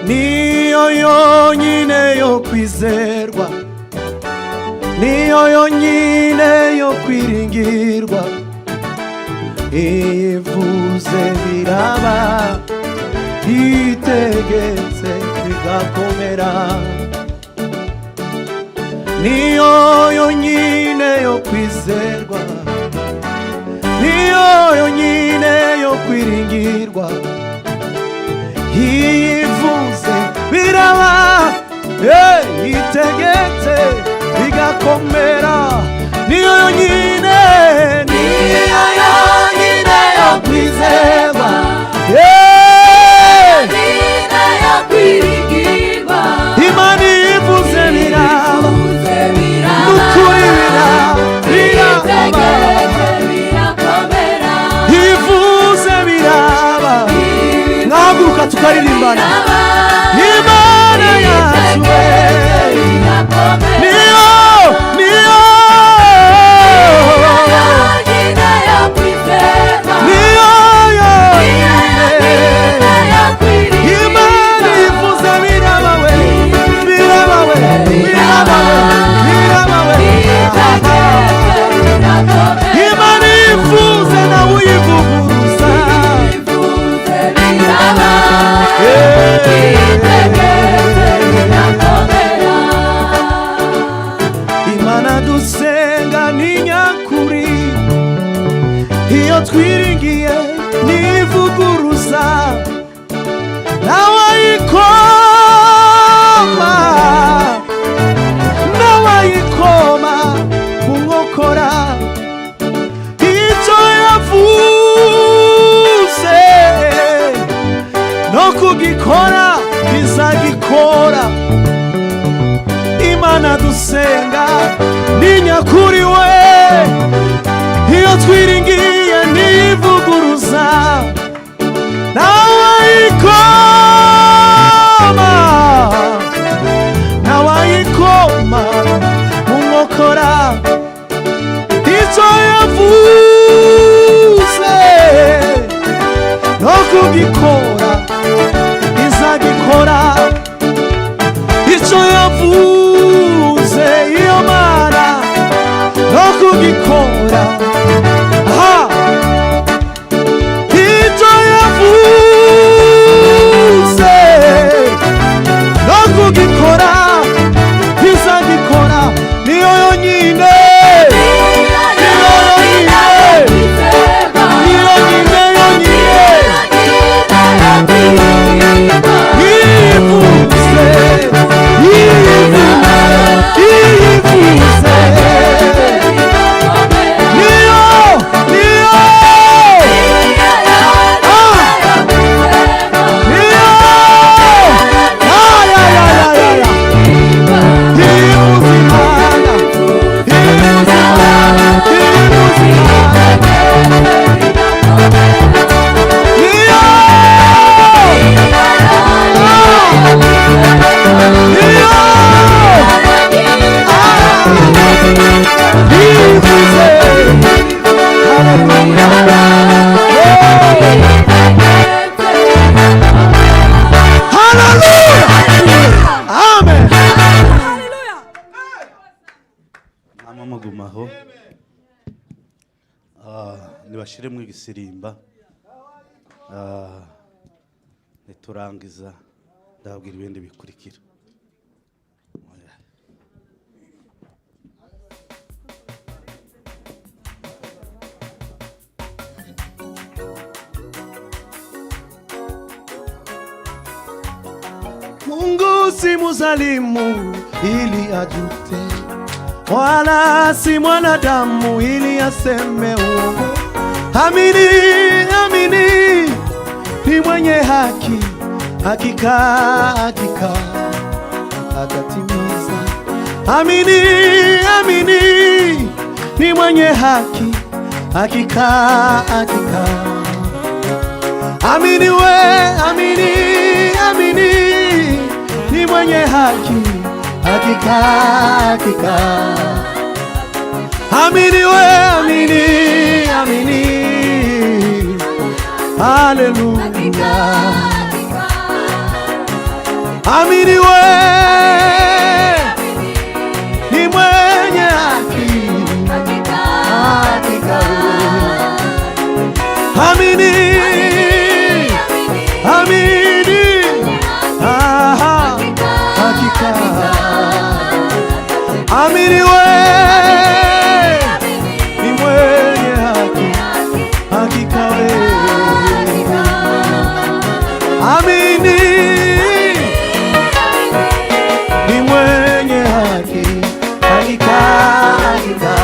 niyo yonyine yo kwizerwa, niyo yonyine yo kwiringirwa. Ivuze biraba, itegetse bigakomera. Niyo yonyine yo kwizerwa, niyo yonyine yo kwiringirwa. Ivuze biraba, itegetse bigakomera. Niyo yonyine, niyo yonyine yo kwizerwa, yonyine yo kwiringirwa. Imana ivuze biraba, nukuri biraba, birakomera. Ivuze biraba, mwahaguruka tukaririmbana. Imana yacu niyo, niyo yonyine yo kwizerwa, niyo yonyine. kwiringirwa. Imana ivuze biraba we, biraba we, biraba we, biraba we. Imana ivuze nawe uyivuguruza. Imana dusenga ni nyakuri, iyo twiringiye nivuguruza. Nawayikoma mu nkokora, icyo yavuze no kugikora bizagikora. Imana dusenga ni nyakuri we, iyo twiringiye nivuguruza. Nawayikoma mu nkokora, icyo yavuze no kugikora izagikora. Icyo yavuze iyo Mana no kugikora, icyo yavuze no kugikora bizagikora. Niyo yonyine, niyo yonyine, niyo yonyine, yonyine. Ivuze, ivuze, ivuze. Niyo, niyo, niyo. Ivuze Imana, ivuze Imana, ivuze Imana. Niyo, niyo, ivuze. Hallelujah. Amen. Mama mugumaho, nibashiremo igisirimba, niturangiza ndababwira ibindi bikurikira. Mungu si mzalimu ili ajute, wala si mwanadamu ili aseme uongo. Amini, amini, ni mwenye haki, hakika, hakika atatimiza. Amini, amini, ni mwenye haki, hakika, hakika. Amini we, amini, amini, ni mwenye haki, hakika, hakika. Amini we, amini, amini. Hallelujah. amini wewe ni mwenye haki, hakika amini, amini, hakika amini wewe ni mwenye haki, hakika wewe amini ni mwenye haki, hakika, hakika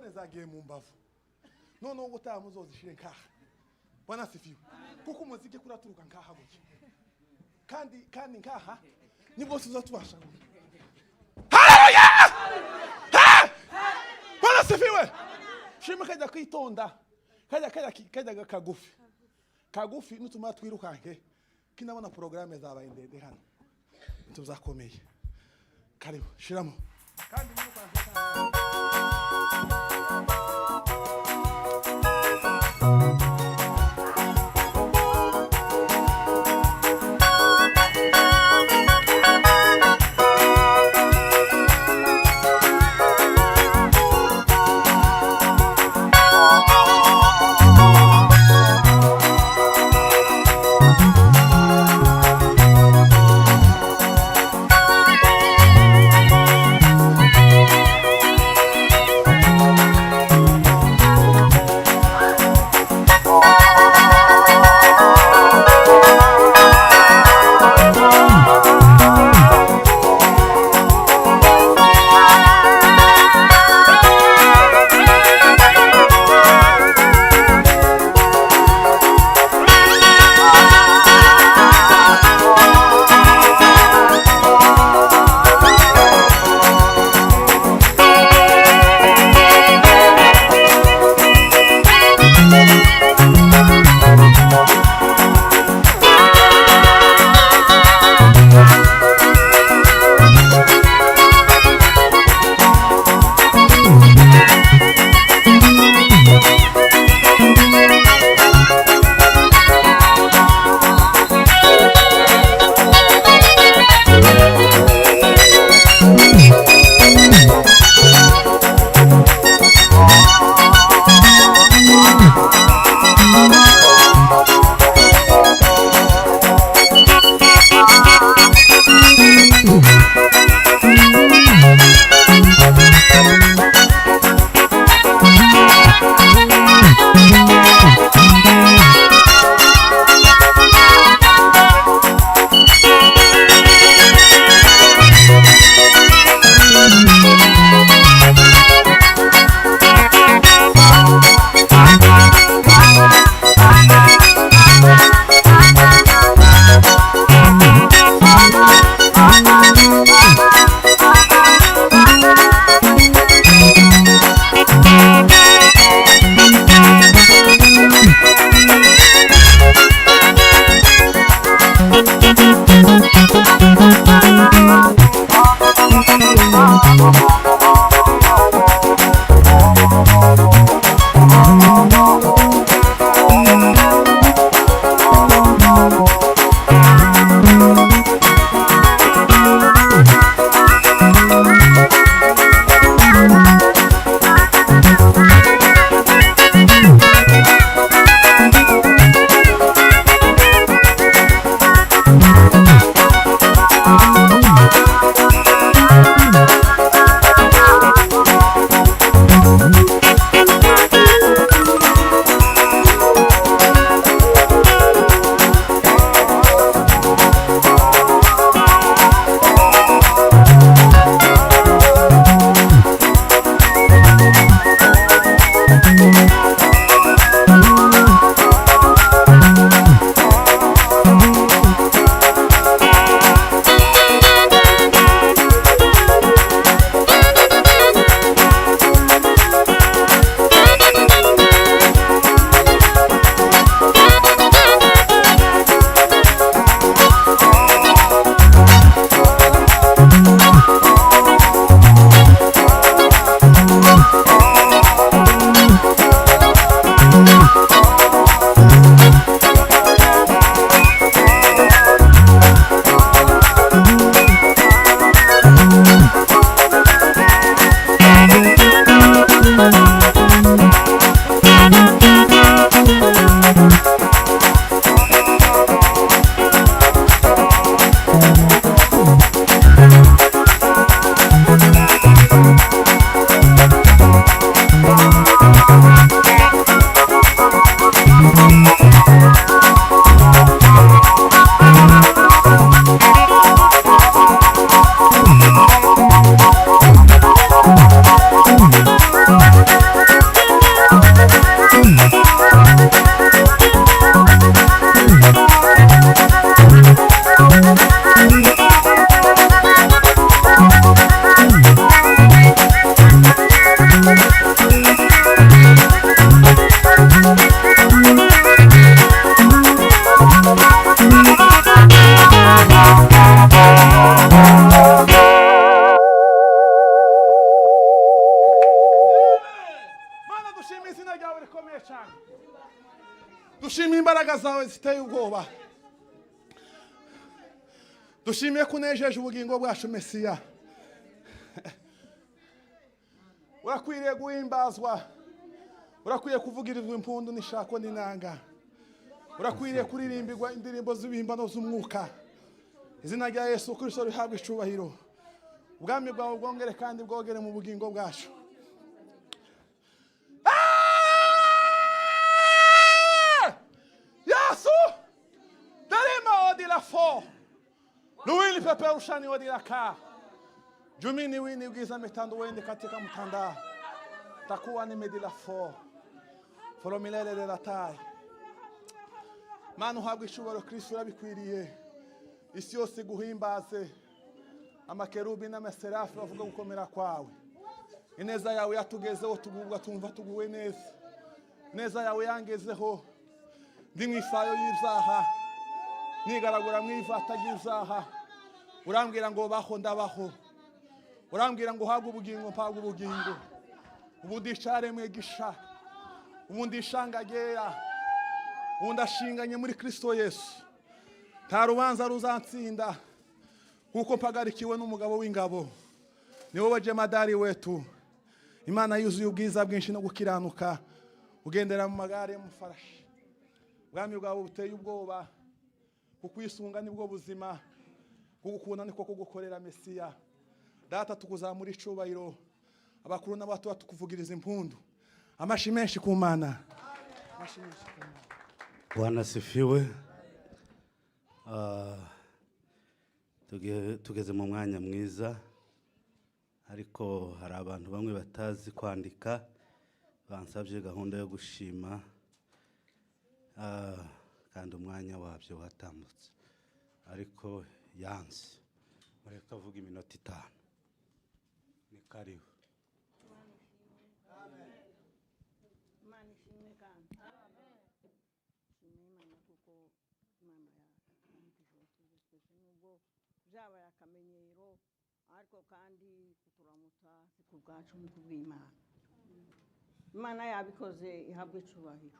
telefone zagiye mu mbavu none ubutaha muzozishire nkaha bwana sifiwe kuko umuziki kuraturuka nkaha gutya kandi nkaha nibwo tuzatubasha haleluya bwana sifiwe shima kajya kwitonda kajya kagufi nutuma twirukanke kinabona programme zabaye ndende hano tuzakomeye karibu shiramo kandi imbaraga zawe ziteye ubwoba. Dushimiye kunejeje ubugingo bwacu Mesiya. Urakwiriye guhimbazwa, urakwiriye kuvugirizwa impundu n'ishako n'inanga, urakwiriye kuririmbirwa indirimbo z'ibihimbano z'umwuka. Izina rya Yesu Kristo rihabwe icubahiro. Ubwami bwawe bwongere kandi bwogere mu bugingo bwacu. Yesu darima odila fo luwili pepe ushani odila ka jumini wini ugiza mitando wende katika mtanda takuwa nimedila fo folomilele de la tai. Manu habwe icubahiro Kristo urabikwiriye. Isi yose guhimbaze, amakerubi n'amaserafi bavuga gukomera kwawe. Ineza yawe yatugezeho tugubwa tumva tuguwe neza. Ineza yawe yangezeho ndi mwifayo y'ibyaha, nigaragura mwivata ry'ibyaha. Urambwira ngo baho ndabaho, urambwira ngo habwe ubugingo mpabwe ubugingo. Ubu ndicare mwegisha, ubu ndishangagera, ubu ndashinganye muri Kristo Yesu. Nta rubanza ruzantsinda kuko mpagarikiwe n'umugabo w'ingabo. Ni wowe jemadari wetu, Imana yuzuye ubwiza bwinshi no gukiranuka, ugendera mu magare y'umufarashi. Ubwami bwawe buteye ubwoba, kukwisunga nibwo buzima, kugukunda niko kugukorera Mesiya. Data tukuzamura icubahiro, abakuru n'abato tukuvugiriza impundu. Amashi menshi ku Mana. Bwana sifiwe. Tugeze mu mwanya mwiza, ariko hari abantu bamwe batazi kwandika bansabye gahunda yo gushima, kandi umwanya wabyo watambutse, ariko yanze mureka avuga iminota 5. Ni karibu. Byaba yakamenyero ariko kandi kuturamutsa ku bwacu mu kubw'Imana. Imana yabikoze ihabwe icubahiro.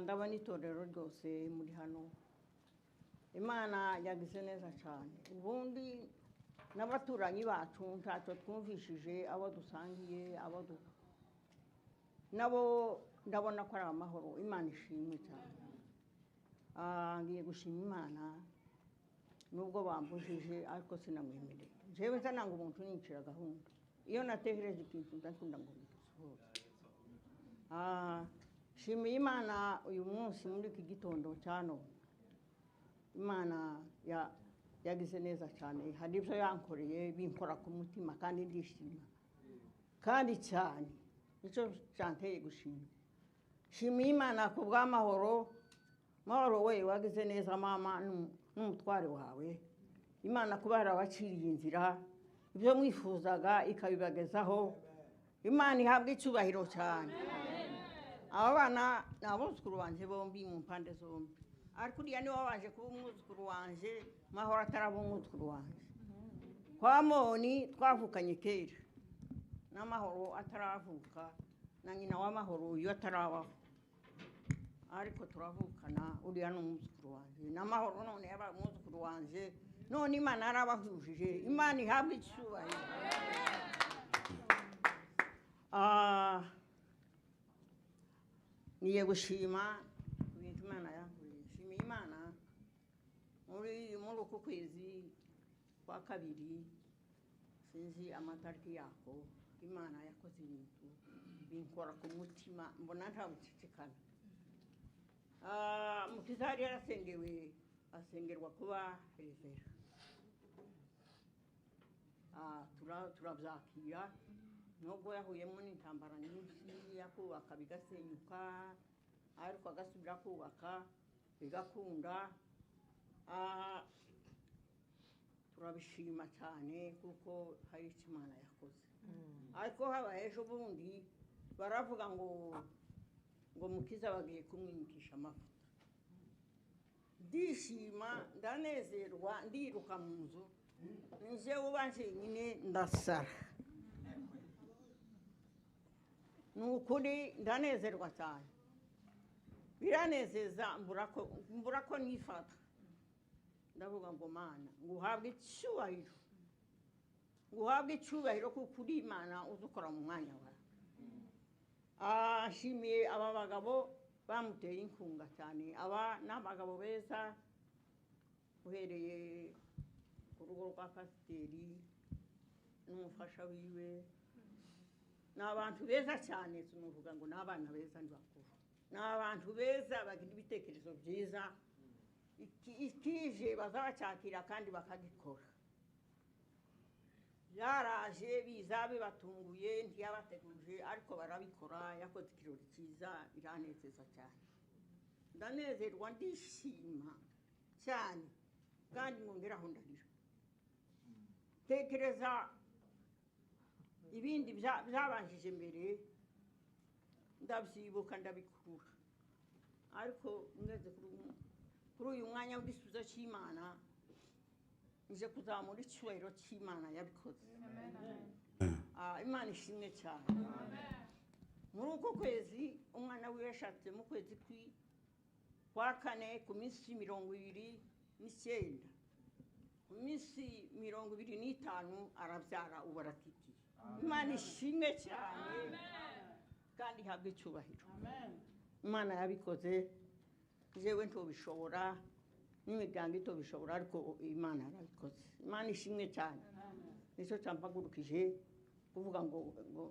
Ndabona itorero ryose muri hano. Imana yagize neza cyane. Ubundi n'abaturanyi bacu ntacyo twumvishije, abo dusangiye, nabo ndabona ko ari amahoro. Imana ishimwe cyane. Ngiye gushima Imana nubwo bambujije, ariko sinamwemereye. Jewe nzananga umuntu nincira gahunda. Iyo natekereje ikintu ndakunda ngo bisohoze. Shimiye Imana uyu munsi muri iki gitondo cyano. Imana yagize neza cyane. Hari ibyo yankoreye binkora ku mutima kandi ndishima. Kandi cyane nicyo cyanteye gushima. Shimiye Imana ku bw'amahoro. Mahoro we wagize neza mama n'umutware wawe. Imana kuba yarabaciriye inzira, ibyo mwifuzaga ikabibagezaho. Imana ihabwe icubahiro cyane. Aba bana ni abuzukuru banje bombi mu mpande zombi, ariko uriya niwe waje kuba umwuzukuru wanje, Mahoro ataraba umwuzukuru wanje. Kwa Moni twavukanye kera, na Mahoro ataravuka, na nyina wa Mahoro uyu atarabaho, ariko turavukana. Uriya ni umwuzukuru wanje, na Mahoro none yaba umwuzukuru wanje, none Imana yarabahujije. Imana ihabwe icubahiro. Niye gushima ibintu Imana yankoreye. Shimiye Imana muri uku kwezi kwa kabiri, sinzi amatariki yako, Imana yakoze ibintu binkora ku mutima, mbona nta bucicikana. Mutizari asengerwa kuba perezida. Turabyakira nubwo yahuyemo n'intambara nyinshi, yakubaka bigasenyuka, ariko agasubira kubaka bigakunda. Turabishima cyane kuko hari icyo Imana yakoze. Ariko haba ejo bundi baravuga ngo Mukiza bagiye kumwimikisha amavuta. Ndishima, ndanezerwa, ndiruka mu nzu, nje ubanje nyine ndasara. Nukuri ndanezerwa cyane. biranezeza mbura ko nifata ndavuga ngo mana nguhabwe icyubahiro kuko uri Imana uzukora mu mwanya wawe. Ashimiye aba bagabo bamuteye inkunga cyane, aba n'abagabo beza uhereye ku rugo rwa pasiteri n'umufasha wiwe, ni abantu beza cyane, tumuvuga ngo ni abana beza ntibakuru, ni abantu beza bagira ibitekerezo byiza, ikije bazacyakira kandi bakagikora. Yaraje biza bibatunguye ntiyabateguje ariko barabikora, yakoze ikirori cyiza, biranezeza cyane. Ndanezerwa ndishima cyane kandi mwongeraho ndarira. Tekereza ibindi byabanjije mbere ndabyibuka ndabikura, ariko ngeze kuri uyu mwanya w'igisubizo cy'Imana nje kuzamura icyubahiro cy'Imana yabikoze. Imana ishimwe cyane. Muri uko kwezi umwana we yashatse mu kwezi kwa kane ku minsi 29, ku minsi 25 arabyara ubu aratitiye. Imana ishimwe cyane kandi habwe icyubahiro. Imana yabikoze, jewe ntobishobora n'imiryango itobishobora ariko Imana yarabikoze. Imana ishimwe cyane. Nicyo cyampagurukije kuvuga ngo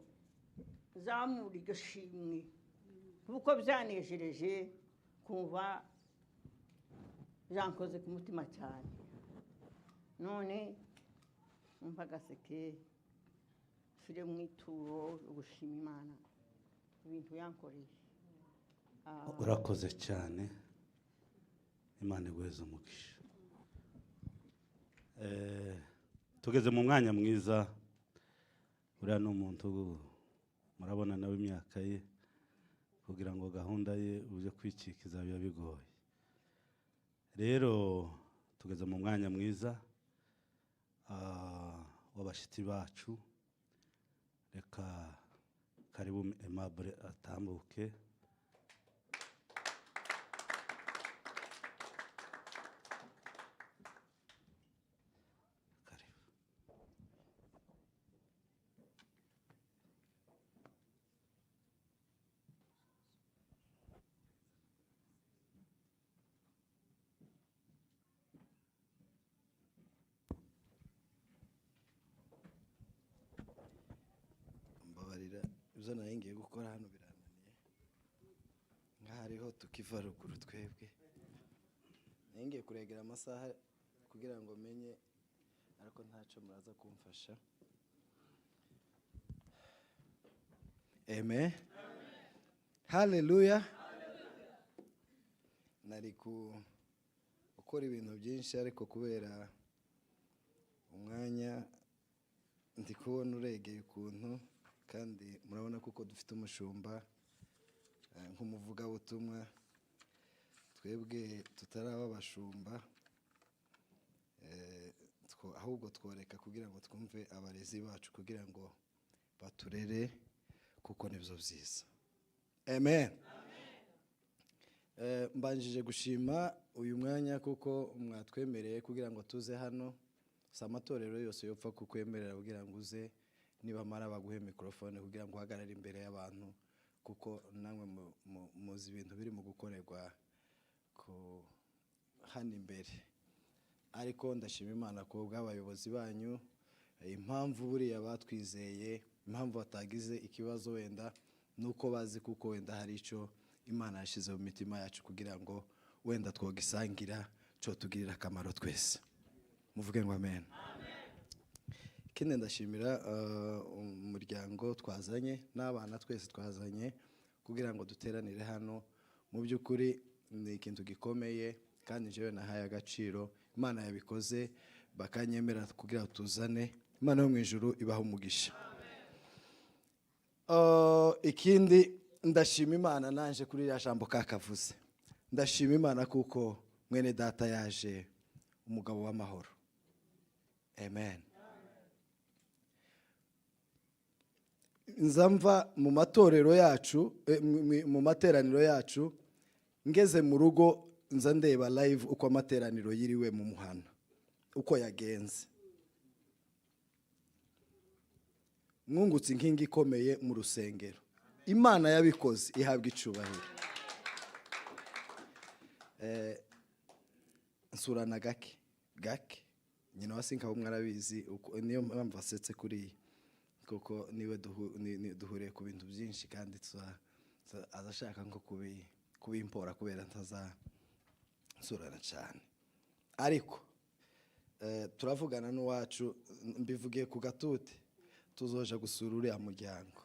zamura iryo shimwe kuko byanejereje kumva byankoze ku mutima cyane. None umva gaseke fire mu ituro ugushima Imana ibintu yankoreye. Urakoze cyane, Imana iguheze umugisha. Tugeze mu mwanya mwiza, uriya ni umuntu murabona nawe imyaka ye, kugira ngo gahunda ye uje kwikikiza biba bigoye. Rero tugeze mu mwanya mwiza w'abashyitsi bacu. Reka karibu Aimable atambuke. Ibyo nayo ngiye gukora hano birananiye, nk'ahariho tukiva ruguru twebwe. Nayo ngiye kuregera amasaha kugira ngo menye, ariko ntacyo muraza kumfasha. Amen. Haleluya. Nari gukora ibintu byinshi ariko kubera umwanya ndi kubona uregeye ukuntu, kandi murabona kuko dufite umushumba nk'umuvugabutumwa, twebwe tutaraba abashumba, ahubwo tworeka kugira ngo twumve abarezi bacu kugira ngo baturere kuko nibyo byiza. Amen. Mbanjije gushima uyu mwanya kuko mwatwemereye kugira ngo tuze hano. Si amatorero yose yopfa kukwemerera kugira ngo uze nibamara baguhe mikrofone kugira ngo uhagarare imbere y'abantu, kuko namwe muzi ibintu biri mu gukorerwa hano imbere. Ariko ndashima Imana ko bw'abayobozi banyu, impamvu buriya batwizeye, impamvu batagize ikibazo wenda nuko bazi kuko wenda hari icyo Imana yashyize mu mitima yacu kugira ngo wenda twogisangira cyo tugirira akamaro twese. Muvuge ngo amen. Kindi ndashimira umuryango twazanye n'abana twese twazanye kugira ngo duteranire hano. Mu by'ukuri ni ikintu gikomeye kandi jewe nahaye agaciro. Imana yabikoze bakanyemera kugira ngo tuzane. Imana yo mu ijuru ibaha umugisha. Ikindi ndashima Imana nanje kuri ya jambo kakavuze. Ndashima Imana kuko mwene data yaje umugabo w'amahoro. Amen. Nzamva mu matorero yacu, mu materaniro yacu, ngeze mu rugo nza ndeba live uko amateraniro yiriwe mu muhana uko yagenze, mwungutse inkingi ikomeye mu rusengero. Imana yabikoze ihabwa icubahiro. Nsurana gake nyina wasinka mwarabizi niyo mpamvu asetse kuri kuko niwe duhuriye ku bintu byinshi kandi azashaka nko kubimpora kubera nsurana cyane, ariko turavugana n'uwacu mbivugiye ku gatuti tuzoja gusura uriya muryango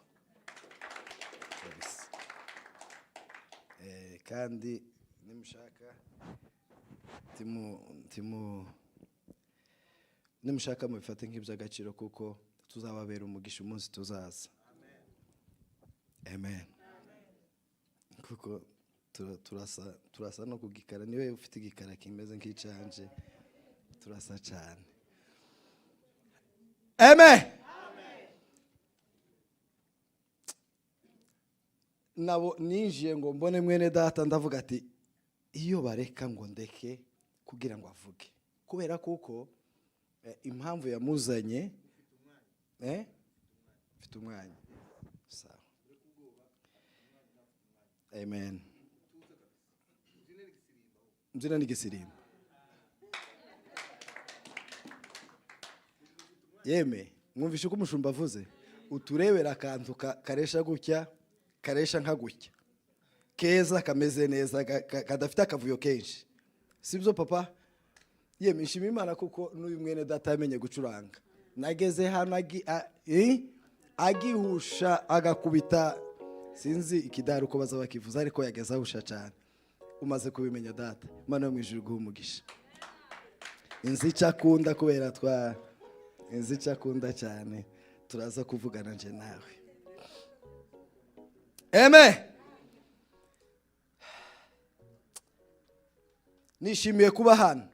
kandi nimushaka nimushaka mubifate nk'iby'agaciro kuko tuzababera umugisha umunsi tuzaza. Amen. Kuko turasa no kugikara, niwe ufite igikara kimeze nk'icanje, turasa cyane. Amen. Nabo ninjiye ngo mbone mwene data ndavuga ati iyo bareka ngo ndeke kugira ngo avuge, kubera kuko impamvu yamuzanye mfite umwanya. Sawa. Amen. Mzina nigisirimba. Yeme, mwumvishe ko umushumba avuze uturebera akantu karesha gutya, karesha nka gutya, keza kameze neza, kadafite akavuyo kenshi, sibyo papa? Yeme, nshima Imana kuko n'uyu mwene data yamenye gucuranga. Nageze hano agihusha agakubita, sinzi ikidari uko baza bakivuza, ariko yageze ahusha cyane. Umaze kubimenya data, Imana yo mu ijuru iguhe umugisha. Inzi cyakunda kubera inzi cyakunda cyane, turaza kuvugana nje nawe. Amen. Nishimiye kuba hano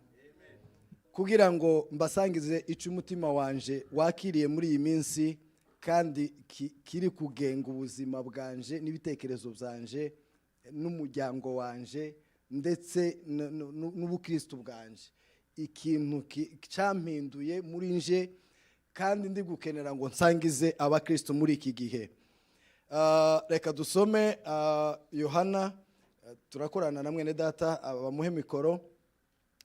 kugira ngo mbasangize icyo umutima wanje wakiriye muri iyi minsi kandi kiri kugenga ubuzima bwanje n'ibitekerezo byanje n'umuryango wanje ndetse n'ubukristo bwanje. Ikintu cyampinduye muri nje kandi ndi gukenera ngo nsangize abakristo muri iki gihe. Reka dusome Yohana, turakorana na mwene data bamuhe mikoro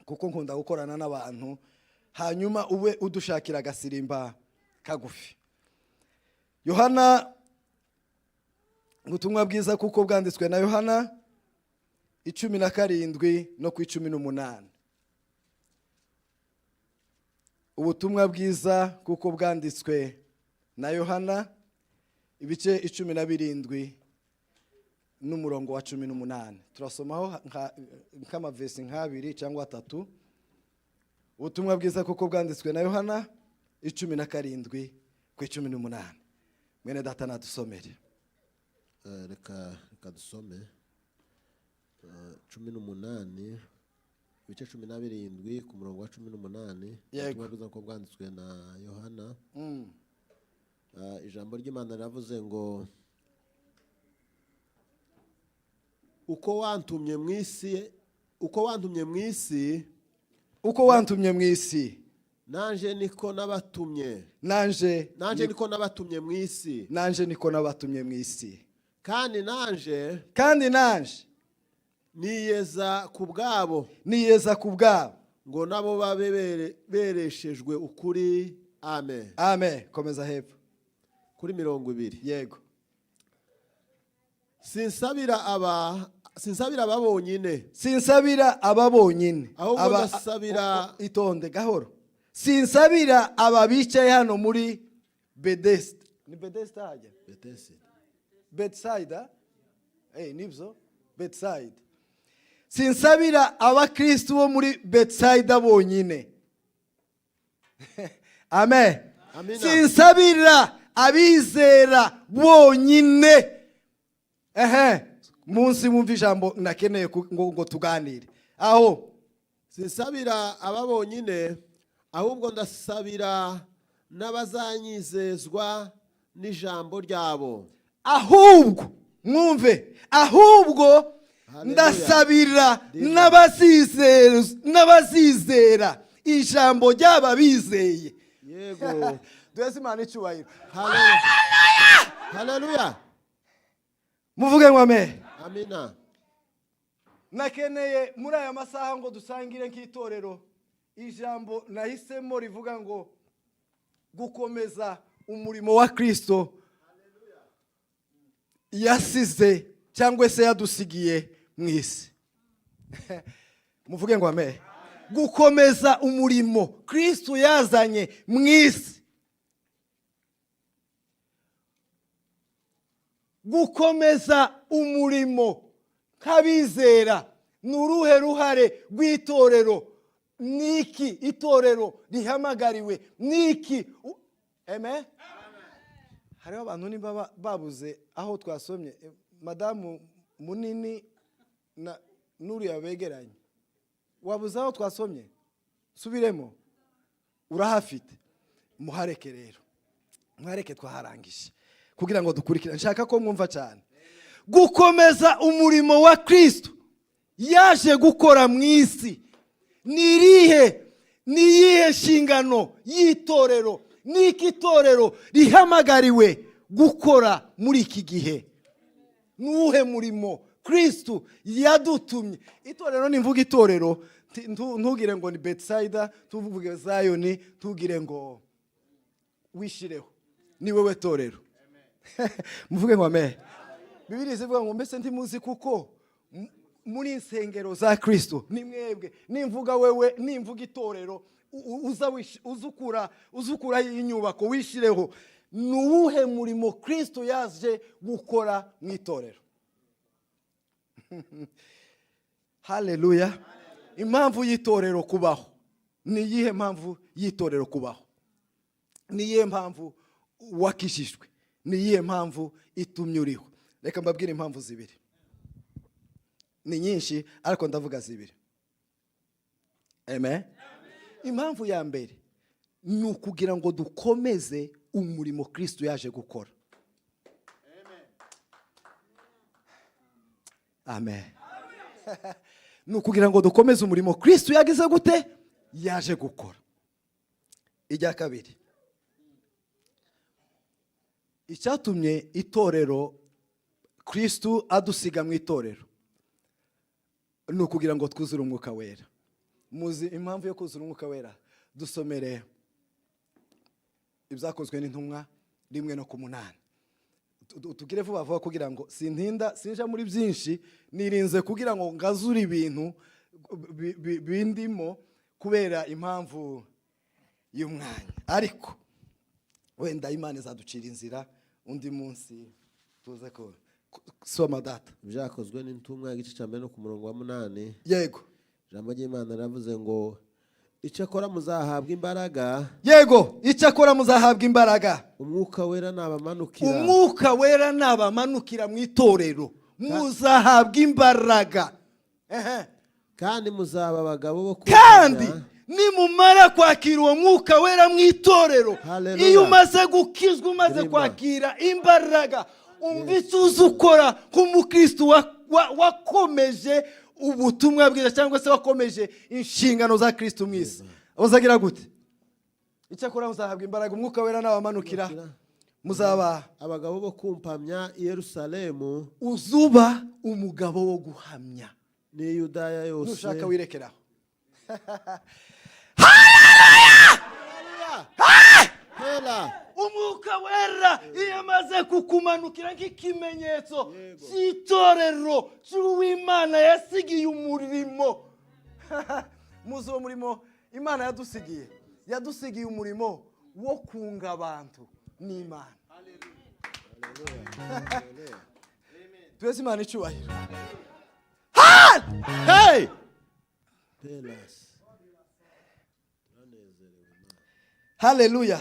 kuko nkunda gukorana n'abantu, hanyuma ube udushakira agasirimba kagufi. Yohana, ubutumwa bwiza kuko bwanditswe na Yohana 17 no ku 18. Ubutumwa bwiza kuko bwanditswe na Yohana ibice 17 n'umurongo wa 18. Turasomaho nk'amavesi nk'abiri cyangwa 3. Ubutumwa bwiza kuko bwanditswe na Yohana 17 ku 18. Mwene data nadusomere. Reka dusome 18 ibice 17 ku murongo wa 18. Ubutumwa bwiza kuko bwanditswe na Yohana. Ijambo ry'Imana riravuze ngo uko wantumye mu isi nanje niko nabatumye mu isi kandi nanje niyeza ku bwabo ngo nabo babe bereshejwe ukuri. Amen. Amen. Komeza hepfo kuri 20. Yego. Sinsabira ababonyine ahubwo ndasabira itonde gahoro. Sinsabira ababicaye hano muri Bethesda. Ni Bethesda haje? Bethsaida. Nibyo Bethsaida. Sinsabira abakristo bo muri Bethsaida bonyine. Amen. Sinsabira abizera bonyine. Munsi mumva ijambo nakeneye ngo tuganire. Aho sinsabira aba bonyine ahubwo ndasabira n'abazanyizezwa n'ijambo ryabo. Ahubwo mwumve, ahubwo ndasabira n'abazizera ijambo ry'aba bizeye. Yego. Duheze Imana icyubahiro. Haleluya. Muvuge ngo amen. Amina. Nakeneye muri aya masaha ngo dusangire nk'itorero ijambo nahisemo rivuga ngo gukomeza umurimo wa Kristo yasize cyangwa se yadusigiye mu isi. Muvuge ngo amen. Gukomeza umurimo Kristo yazanye mu isi. Gukomeza umurimo nk'abizera ni uruhe ruhare rw'itorero? Niki itorero rihamagariwe? Niki? Amen. Hariho abantu nimba babuze aho twasomye madamu munini na nuriya begeranye. Wabuze aho twasomye? Subiremo. Urahafite. Muhareke rero. Muhareke twaharangije kugira ngo dukurikire. Nshaka ko mwumva cyane. Gukomeza umurimo wa Kristo yaje gukora mu isi. Niyihe nshingano y'itorero? Niki itorero rihamagariwe gukora muri iki gihe? Nuhe murimo Kristo yadutumye? Itorero nimvuga itorero ntugire ngo ni Bethsaida, tuvuge Zion, tugire ngo wishireho. Ni wewe torero. Muvuge ngo amen. Bibiliya ivuga ngo mbese ntimuzi kuko muri insengero za Kristo ni mwebwe. Nimvuga wewe, nimvuga itorero, uzukura inyubako wishireho. Nuwuhe murimo Kristo yaje gukora mu itorero? Haleluya. Impamvu y'itorero kubaho. Ni iyihe mpamvu y'itorero kubaho? Ni iyihe mpamvu wakishijwe? Ni iyihe mpamvu itumye uriho? Reka mbabwire impamvu zibiri. Ni nyinshi ariko ndavuga zibiri. Amen. Impamvu ya mbere ni ukugira ngo dukomeze umurimo Kristo yaje gukora. Amen. Ni ukugira ngo dukomeze umurimo Kristo yagize gute? Yaje gukora. Ijya kabiri. Icyatumye itorero Kristo adusiga mu itorero ni ukugira ngo twuzure umwuka wera. Muzi impamvu yo kuzura umwuka wera? Dusomere ibyakozwe n'intumwa 1:8. Tugire vuba vuba kugira ngo sinja muri byinshi, nirinze kugira ngo ngazure ibintu bindimo kubera impamvu y'umwanya. Ariko wenda Imana izaducira inzira undi munsi tuze ko soma data. Byakozwe n'intumwa igice cya mbere no ku murongo wa 8. Yego. Ijambo ry'Imana riravuze ngo icyakora muzahabwa imbaraga. Yego, icyakora muzahabwa imbaraga. Umwuka wera nabamanukira. Umwuka wera nabamanukira mu itorero. Muzahabwa imbaraga. Kandi muzaba abagabo bo kandi nimumara kwakira uwo mwuka wera mu itorero, iyo umaze gukizwa, umaze kwakira imbaraga, umvise uzukora nk'umukristo wakomeje ubutumwa bwiza cyangwa se wakomeje inshingano za Kristo mu isi. Uzagira gute? Icyakora muzahabwa imbaraga, umwuka wera nabamanukira, muzaba abagabo bo kumpamya i Yerusalemu. Uzuba umugabo wo guhamya ni Yudaya yose. Nushaka wirekeraho. Haleluya. Umwuka wera iyo amaze kukumanukira nk'ikimenyetso cy'itorero cy'Uwimana yasigiye umurimo. Muzi uwo murimo Imana yadusigiye umurimo wo kunga abantu n'Imana. Tuweze Imana icyubahiro. Hey! Haleluya.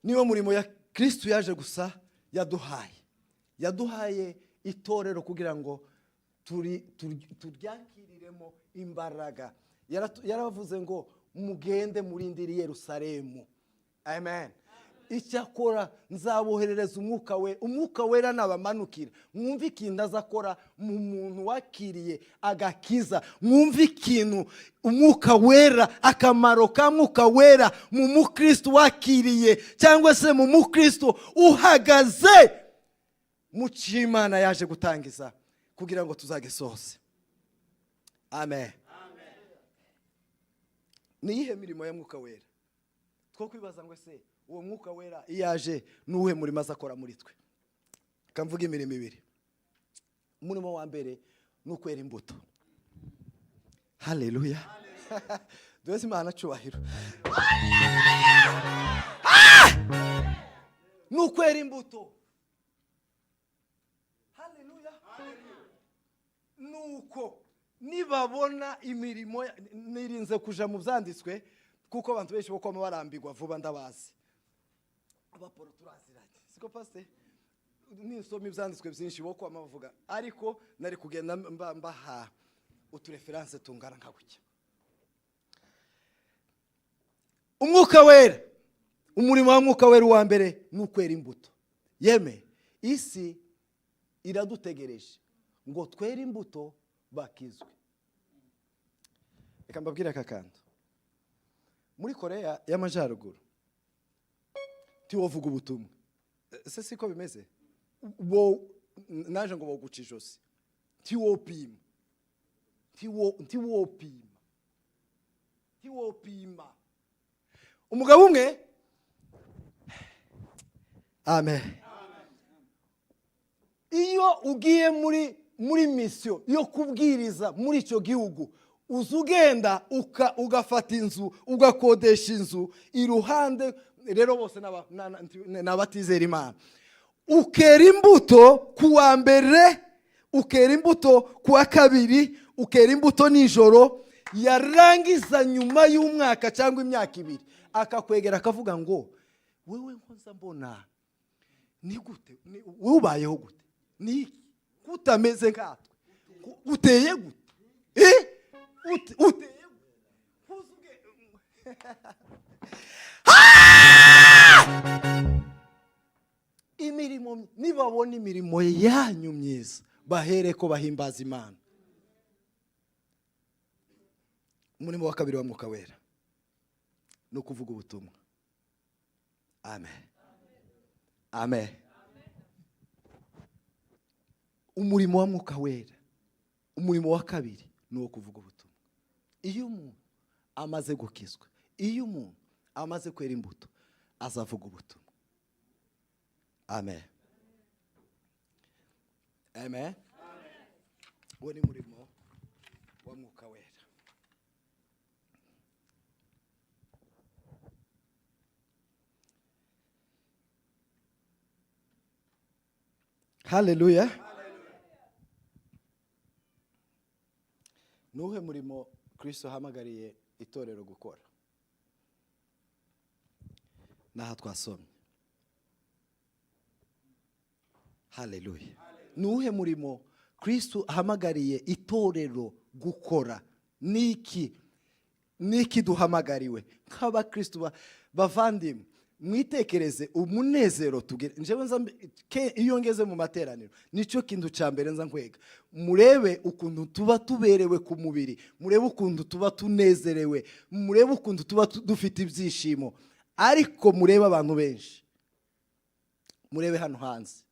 Niwo murimo ya Kristo yaje gusa yaduhaye itorero kugira ngo turyakiriremo imbaraga. Yaravuze ngo mugende murindire Yerusalemu. Amen. icyakora nzaboherereza umwuka wera nabamanukira, mwumve ikintu azakora mu muntu wakiriye agakiza. Mwumve ikintu umwuka wera, akamaro ka mwuka wera mu mukristo wakiriye cyangwa se mu mukristo uhagaze mu cy'Imana yaje gutangiza kugira ngo tuzagisoze. Amen. Ni iyihe mirimo ya mwuka wera? Two kwibaza ngo se uwo mwuka wera iyaje nuwe murimo azakora muri twe. Kamvuga imirimo ibiri. Umurimo wa mbere nukwera imbuto. Haleluya. Duheze Imana cyubahiro. Nukwera imbuto. Haleluya. Nuko nibabona imirimo, nirinze kuja mu byanditswe kuko abantu benshi boko barambirwa vuba ndabazi. Abaporo turaziranye, siko pastor? Nisoma ibyanditswe byinshi boko amavuga, ariko nari kugenda mbaha utureference tungana nka gutya. Umwuka wera, umurimo wa mwuka wera wa mbere nukwera imbuto. Yeme isi iradutegereje ngo twere imbuto bakizwe. Reka mbabwire aka kantu. Muri Korea y'Amajyaruguru tiwovuga ubutumwa. Se siko bimeze? Bo naje ngo boguca ijosi. Tiwopima. Umugabo umwe. Amen. Iyo ugiye muri mission yo kubwiriza muri icyo gihugu, uzugenda ugafata inzu, ugakodesha inzu iruhande, rero bose n'abatizera Imana. Ukera imbuto kuwa mbere, ukera imbuto kuwa kabiri, ukera imbuto nijoro, yarangiza nyuma y'umwaka cyangwa imyaka ibiri akakwegera akavuga ngo wewe nkoza mbona ni gute, wowe ubayeho gute, ni kutameze nkatwe, uteye gute, uteye gute, imirimo, nibabona imirimo yanyu myiza bahere ko bahimbaza Imana. Umurimo wa kabiri wa mwuka wera no kuvuga ubutumwa. Amen. Amen. Umurimo wa mwuka wera, umurimo wa kabiri ni uwo kuvuga ubutumwa. Iyo umuntu amaze gukizwa, iyo umuntu amaze kwera imbuto, azavuga ubutumwa. Amen. Amen. Uwo ni umurimo wa mwuka wera. Haleluya. Nuhe murimo Kristo hamagariye itorero gukora? Naha twasomye. Haleluya. Nuhe murimo Kristo hamagariye itorero gukora? Niki duhamagariwe nk'aba Kristo bavandimwe? Mwitekereze umunezero tugire. Njewe nza iyo ngeze mu materaniro nicyo kintu cya mbere nza nkwega. Murebe ukuntu tuba tuberewe ku mubiri, murebe ukuntu tuba tunezerewe, murebe ukuntu tuba dufite ibyishimo. Ariko murebe abantu benshi, murebe hano hanze,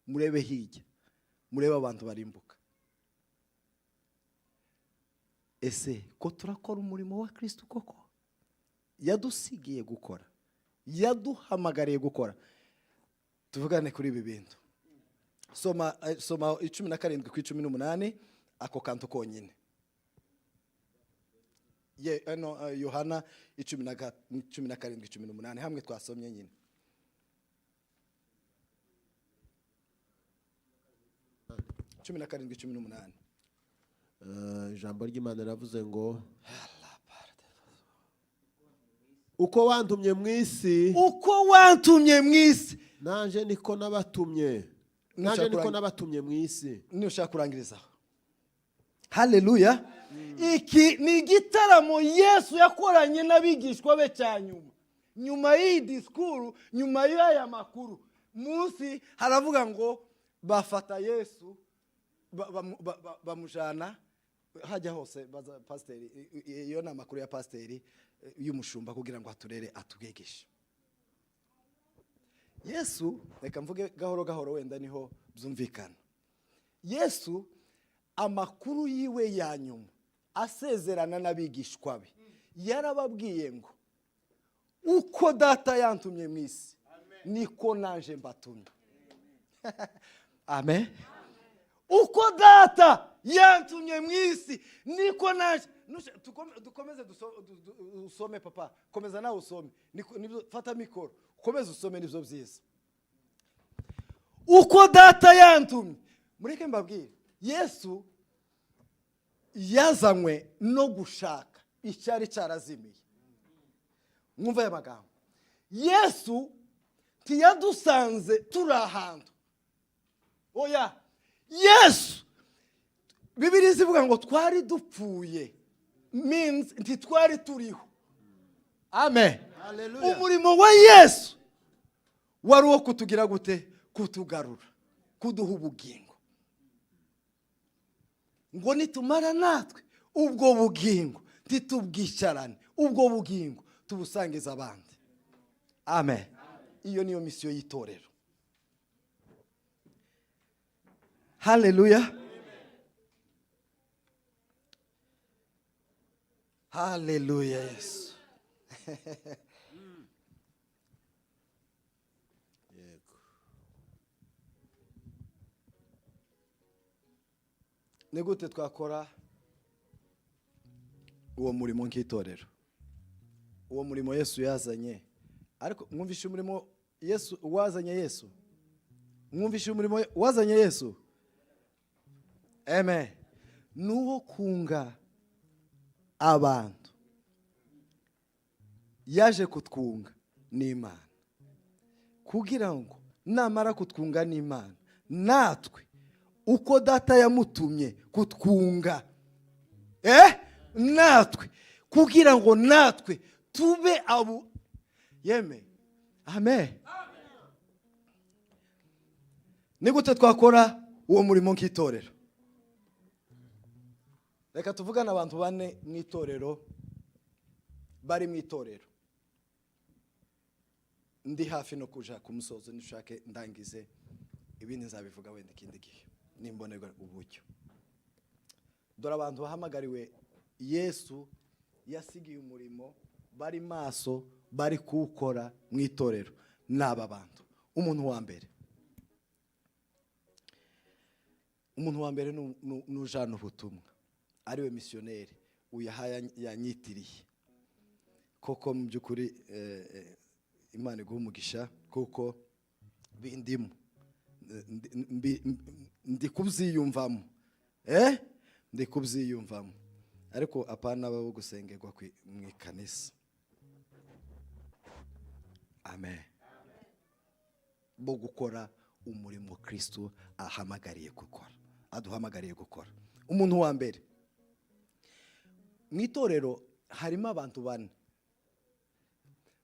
murebe hirya, murebe abantu barimbuka. Ese ko turakora umurimo wa Kristo koko? Yadusigiye gukora, yaduhamagariye gukora. Tuvugane kuri ibi bintu. Soma 17:18 ako kantu konyine. Yohana 17:18 hamwe twasomye nyine. Ijambo ry'Imana ravuze ngo uko wantumye mu isi, uko wantumye mu isi, nanje niko nabatumye, nanje niko nabatumye mu isi. Ni ushaka kurangiriza. Haleluya. Iki ni igitaramo Yesu yakoranye n'abigishwa be cyanyuma. nyuma y'iyi disikuru, nyuma y'aya makuru, munsi haravuga ngo bafata Yesu bamujana hajya hose baza pasiteri, iyo ni amakuru ya pasiteri y'umushumba kugira ngo aturere atugegeshe. Yesu, reka mvuge gahoro gahoro wenda niho byumvikana. Yesu amakuru yiwe ya nyuma asezerana n'abigishwa be yarababwiye ngo uko data yantumye mu isi niko naje mbatumye. Amen. Uko data yantumye mu isi niko naje. Dukomeze dusome papa, komeza nawe usome, fata mikoro komeza usome nivyo byiza. Uko data yantumye, mureke mbabwire, Yesu yazanywe no gushaka icyari cyarazimiye. Mwumva aya magambo. Yesu tiyadusanze turi ahantu. Oya, Yesu Bibiliya ivuga ngo twari dupfuye, means ntitwari turiho. Amen. Hallelujah. Umurimo wa Yesu wari wo kutugira gute? Kutugarura, kuduha ubugingo. Ngo nitumara natwe ubwo bugingo ntitubwicarane, ubwo bugingo tubusangiza abandi. Amen. Iyo niyo misiyo y'itorero. Hallelujah. Hallelujah. Yes. Yego. Ni gute twakora uwo murimo nk'itorero? Uwo murimo Yesu yazanye. Ariko mwumvishe umurimo Yesu wazanye Yesu? Mwumvishe umurimo wazanye Yesu? Amen. Nuwo kunga abantu. Yaje kutwunga n'Imana. Kugira ngo namara kutwunga n'Imana, natwe uko data yamutumye kutwunga, natwe kugira ngo natwe tube abo. Yeme. Amen. Ni gute twakora uwo murimo nk'itorero? Reka tuvugana abantu bane mu itorero, bari mu itorero. Ndi hafi no kuja ku musozo, nishake ndangize ibindi nzabivuga wenda ikindi gihe nimbonerwa uburyo. Dore abantu bahamagariwe Yesu yasigiye umurimo, bari maso, bari kuwukora mu itorero, n'aba bantu. Umuntu wa mbere n'ujana ubutumwa, ariwe missionnaire uyaha yanyitiriye. Koko mu byukuri Imana iguha umugisha, kuko bindimo ndi kubyiyumvamo, ndi kubyiyumvamo, ariko apana babo gusengerwa mu ikanisa. Amen. Bo gukora umurimo Kristo ahamagariye gukora, aduhamagariye gukora. Umuntu wa mbere mu itorero harimo abantu bane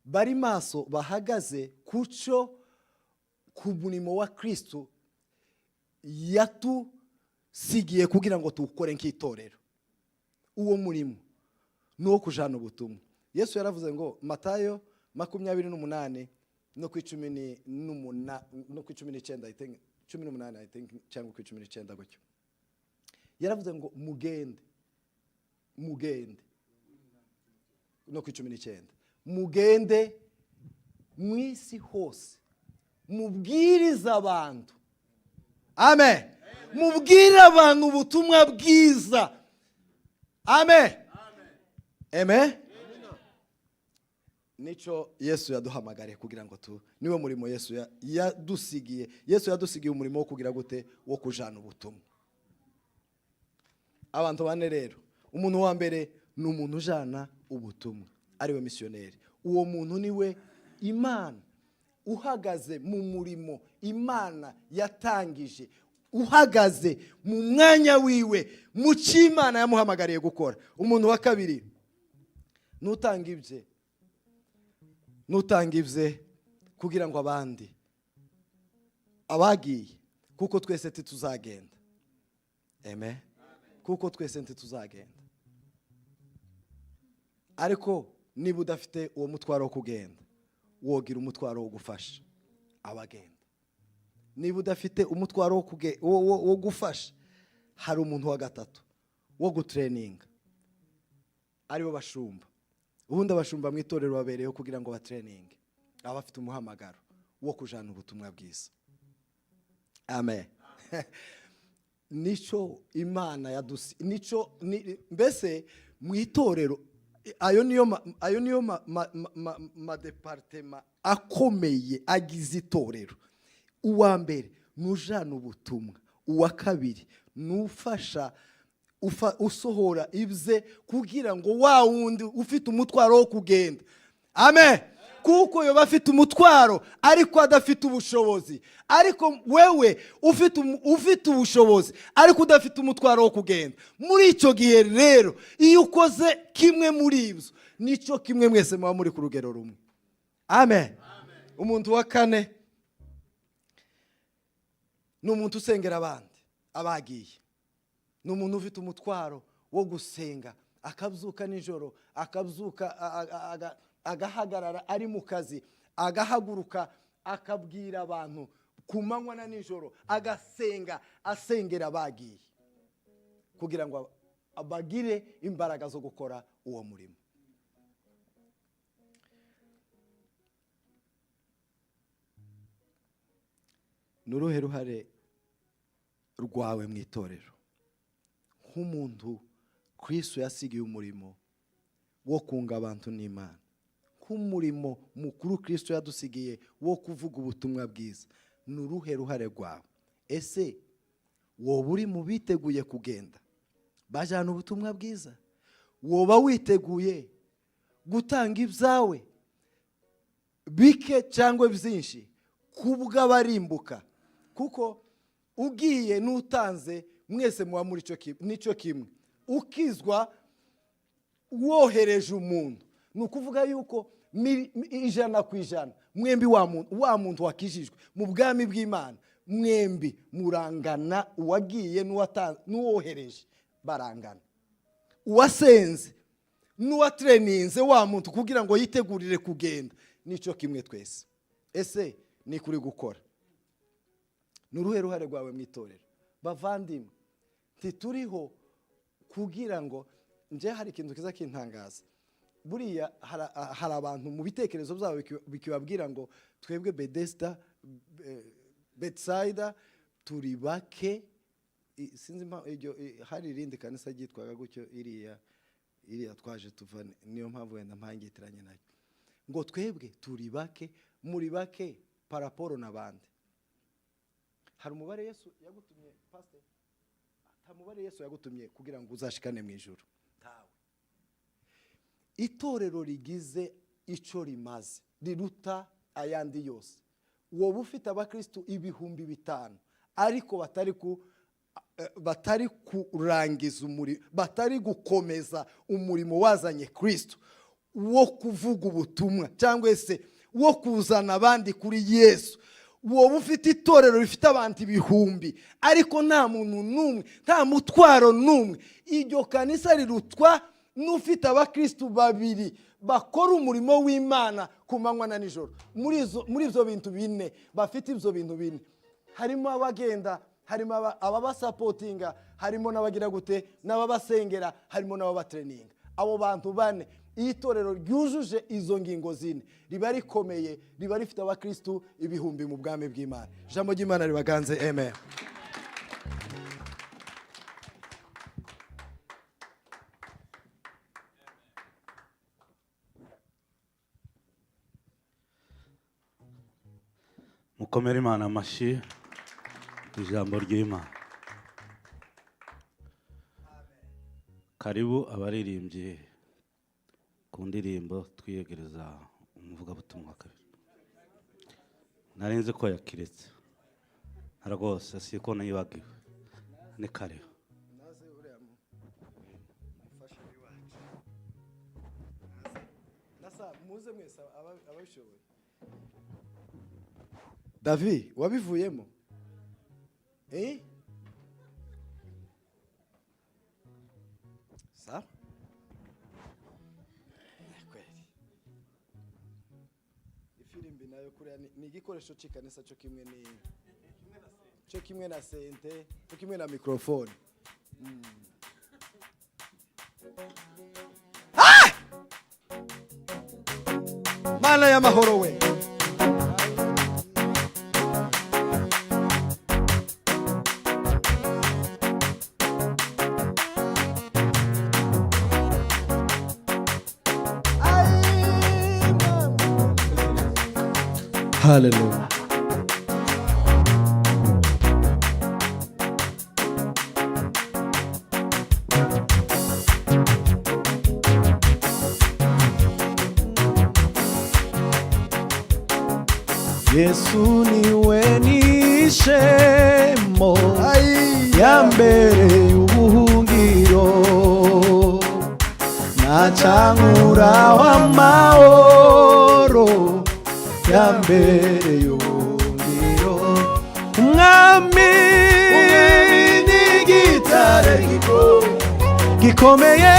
bari maso, bahagaze kuco ku murimo wa Kristo yatusigiye kugira ngo tuwukore nk'itorero. Uwo murimo nuwo kujana ubutumwa. Yesu yaravuze ngo Matayo 28 no ku 19 I think 18 I think cyangwa ku 19 gutyo. Yaravuze ngo mugende no ku 19, mugende mwisi hose mubwiriza abantu. Amen. Mubwira abantu ubutumwa bwiza. Amen. Amen. Nico Yesu yaduhamagariye kugira ngo niwe murimo Yesu yadusigiye. Yesu yadusigiye umurimo wo kugira gute? Wo kujana ubutumwa. Abantu bane rero. Umuntu wa mbere ni umuntu ujana ubutumwa, ariwe missionnaire. Uwo muntu niwe Imana uhagaze mu murimo Imana yatangije, uhagaze mu mwanya wiwe mu cy'Imana yamuhamagariye gukora. Umuntu wa kabiri nutanga ibye, nutanga ibye kugira ngo abandi abagiye, kuko twese tuzagenda. Amen. Kuko twese tuzagenda. Ariko niba udafite uwo mutwaro wo kugenda, wogira umutwaro wo gufasha abagenda. Niba udafite umutwaro wo gufasha, hari umuntu wa gatatu wo gutraininga, aribo bashumba. Ubundi abashumba mu itorero babereyeho kugira ngo batraininge abafite umuhamagaro wo kujana ubutumwa bwiza. Amen. Nico Imana yadusi, nico mbese mu itorero, ayo niyo ma departement akomeye agize itorero. Uwa mbere nujana ubutumwa, uwa kabiri nufasha usohora ibye kugira ngo wa wundi ufite umutwaro wo kugenda. Amen. Kuko yo bafite umutwaro ariko adafite ubushobozi, ariko wewe ufite ubushobozi ariko udafite umutwaro wo kugenda. Muri icyo gihe rero iyo ukoze kimwe muri ibyo, nico kimwe mwese muba muri ku rugero rumwe. Amen. Umuntu wa kane ni umuntu usengera abandi abagiye. Ni umuntu ufite umutwaro wo gusenga, akabyuka nijoro, akabyuka agahagarara ari mu kazi, agahaguruka akabwira abantu ku manywa na nijoro, agasenga asengera abagiye kugira ngo bagire imbaraga zo gukora uwo murimo. Nuruhe ruhare rwawe mu itorero nk'umuntu Kristo yasigiye umurimo wo kunga abantu n'Imana, nk'umurimo mukuru Kristo yadusigiye wo kuvuga ubutumwa bwiza? Nuruhe ruhare rwawe? Ese wowe uri mu biteguye kugenda bajana ubutumwa bwiza? Woba witeguye gutanga ibyawe bike cyangwa byinshi kubw'abarimbuka? Kuko ugiye n'utanze mwese muba muri nico kimwe. Ukizwa wohereje umuntu, ni ukuvuga yuko 100% mwembi wa muntu wakijijwe mu bwami bw'Imana, mwembi murangana. Uwagiye n'uwohereje barangana. Uwasenze n'uwatraininze wa muntu kugira ngo yitegurire kugenda, nico kimwe twese. Ese ni kuri gukora? Nuruhe ruhare rwawe mu itorero? Bavandimwe, tituriho kugira ngo nje. Hari ikintu kiza kintangaza, buriya hari abantu mu bitekerezo byabo bikibabwira ngo twebwe Bethsaida turi bake. Sinzi iryo hari irindi kanisa ryitwaga gutyo, iriya twaje tuva, niyo mpamvu wenda mpangitiranye nayo, ngo twebwe turi bake, muri bake paraporo n'abandi. Hari umubare Yesu yagutumye pastor? Nta mubare Yesu yagutumye kugira ngo uzashikane mu ijuru. Tawe. Itorero rigize ico rimaze riruta ayandi yose. Wowe ufite abakristo 5,000 ariko batari kurangiza umurimo, batari gukomeza umurimo wazanye Kristo wo kuvuga ubutumwa cyangwa se wo kuzana abandi kuri Yesu. Wowe ufite itorero rifite abantu 1,000 ariko nta muntu numwe, nta mutwaro numwe. Iryo kanisa rirutwa n'ufite abakristo 2 bakora umurimo w'Imana ku manywa na nijoro. Muri ibyo bintu 4 bafite ibyo bintu 4, harimo abagenda, harimo ababasapotinga, harimo n'abagira gute, n'ababasengera, harimo n'ababatraininga. Abo bantu 4, itorero ryujuje izo ngingo 4 riba rikomeye, riba rifite abakristo 1,000 mu bwami bw'Imana. Jambo ry'Imana ribaganze. Amen. Mukomere Imana amashyi ijambo ry'Imana. Karibu abaririmbyi ku ndirimbo twiyegereza umuvugabutumwa kabiri. Narinze ko yakiretse rwose, siko nayibagiwe. Ni kare naze uriya mufasha wacu nasa muze mwese ababishoboye. David wabivuyemo sawa kweli. Ifirimbi nayo kuriya ni igikoresho cy'ikanisa cyo kimwe na sente cyo kimwe na mikrofone. Mana y'amahoro we. Hallelujah. Yesu niwe nishemo yambere ubuhungiro nacankura w'amahoro yambere ubuhungiro umwami n'igitare gikomeye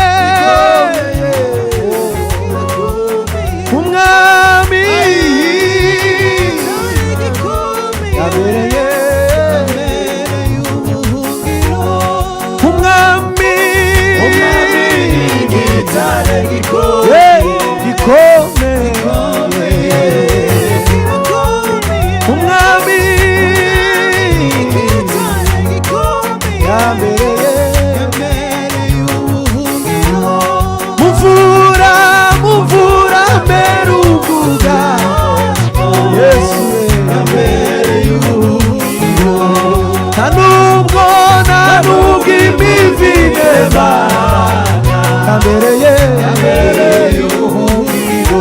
umwami yabereye ubuhungiro umwami n'igitare gikomeye umwami yabereye ubuhungiro muvura meruvuga Yesu yabereye ubuhungiro nta nubwo imivine yabereye ubuhungiro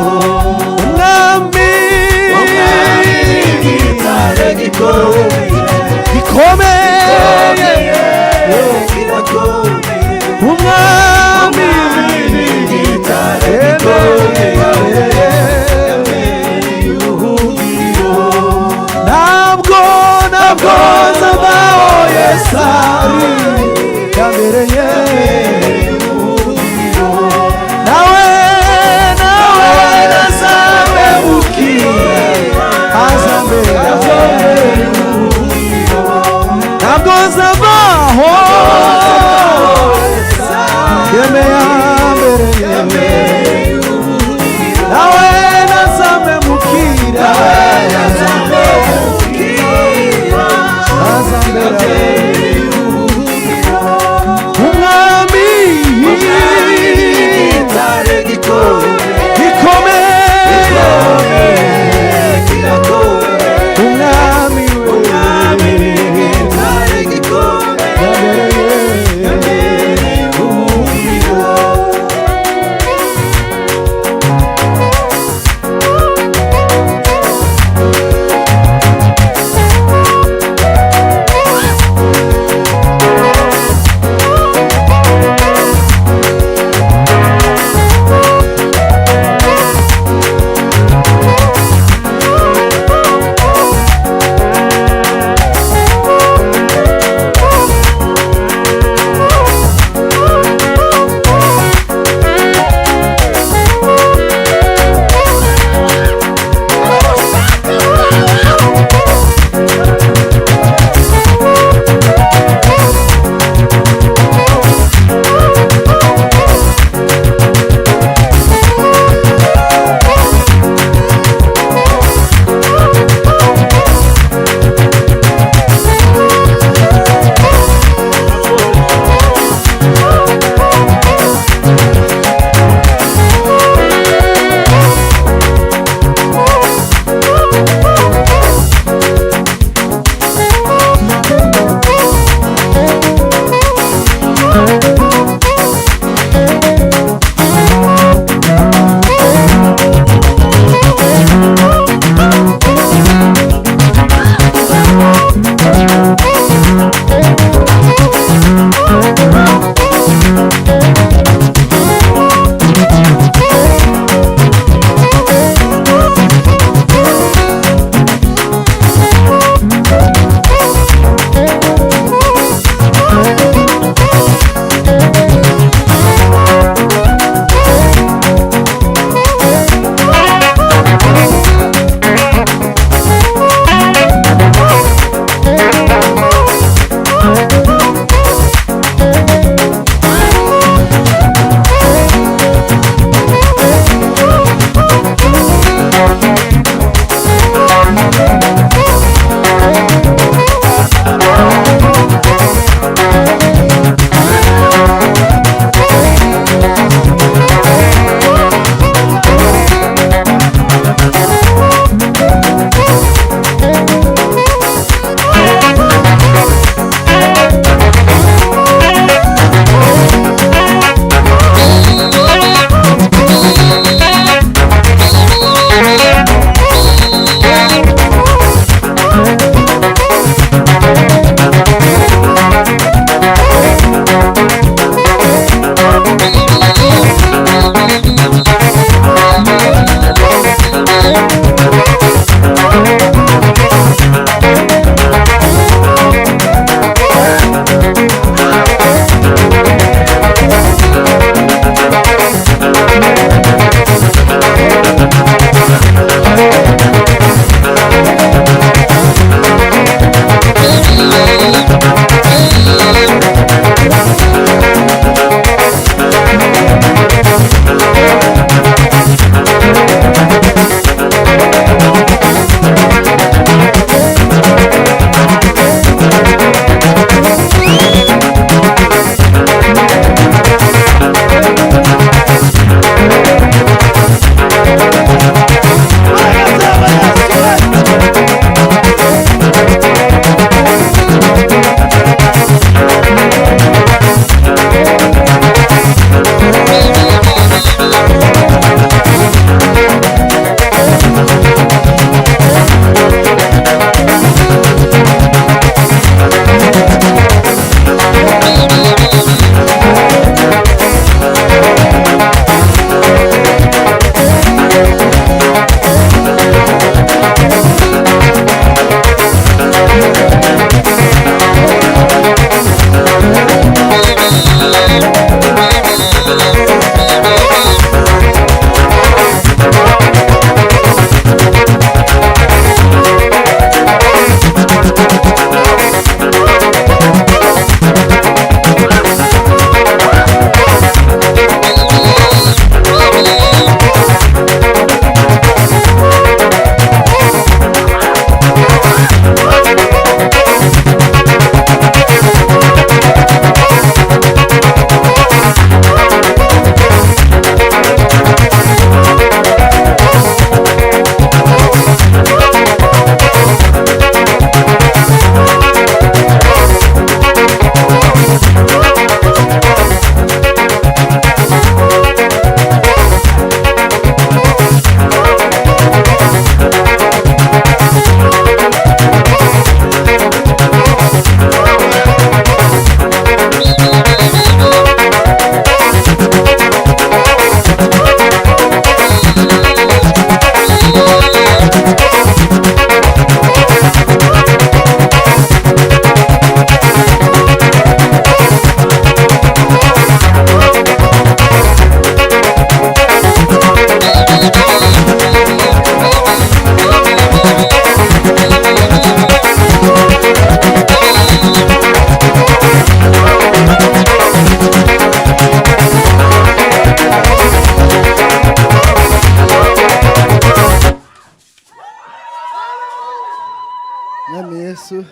Yesu,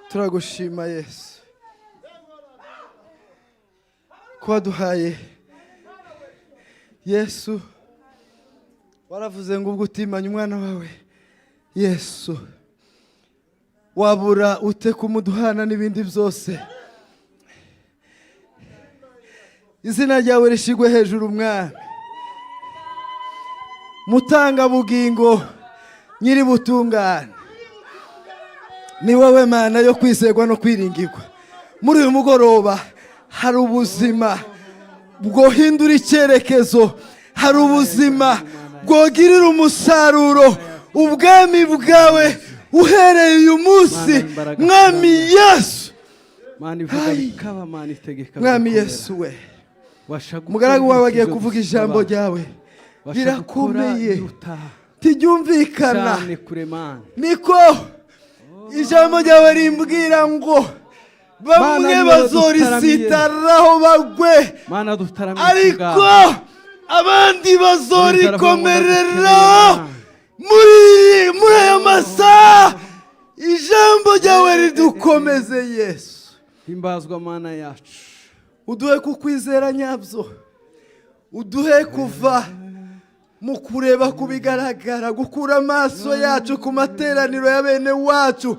turagushima Yesu ko waduhaye. Yesu, waravuze ngo ubwo utimanye umwana wawe Yesu, wabura ute kumuduhana n'ibindi byose. Izina ryawe rishigwe hejuru Mwami, mutanga bugingo, nyiri butungane. Ni wowe Mana yo kwizerwa no kwiringirwa. Muri uyu mugoroba hari ubuzima bwohindura icyerekezo, hari ubuzima bwogirira umusaruro ubwami bwawe uhereye uyu munsi. Mwami Yesu, Mwami Yesu we, umugaragu wawe agiye kuvuga ijambo ryawe, birakomeye tiryumvikana. Niko ijambo ryawe rimbwira ngo bamwe bazorisitaraho bagwe, ariko abandi bazorikomereraho. Muri aya masaha ijambo ryawe ridukomeze Yesu. Himbazwa Mana yacu, uduhe kukwizera nyabyo, uduhe kuva mu kureba kubigaragara, gukura amaso yacu ku materaniro ya bene wacu.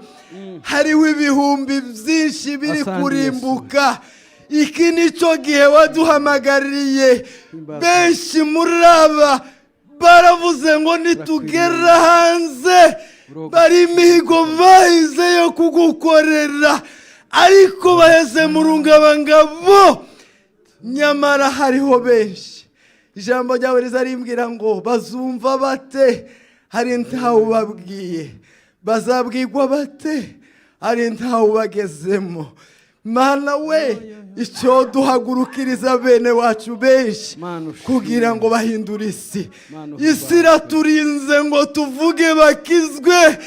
Hariho ibihumbi byinshi biri kurimbuka. Iki nicyo gihe waduhamagariye. Benshi muri aba baravuze ngo nitugera hanze, bari imihigo bahize yo kugukorera, ariko baheze mu rungabangabo. Nyamara hariho benshi ijambo ryawe rizarimbwira ngo bazumva bate, hari ntawe ubabwiye. Bazabwirwa bate, hari ntawe ubagezemo. Mana we, icyo duhagurukiriza bene wacu benshi kugira ngo bahindure isi. Isi iraturinze ngo tuvuge bakizwe.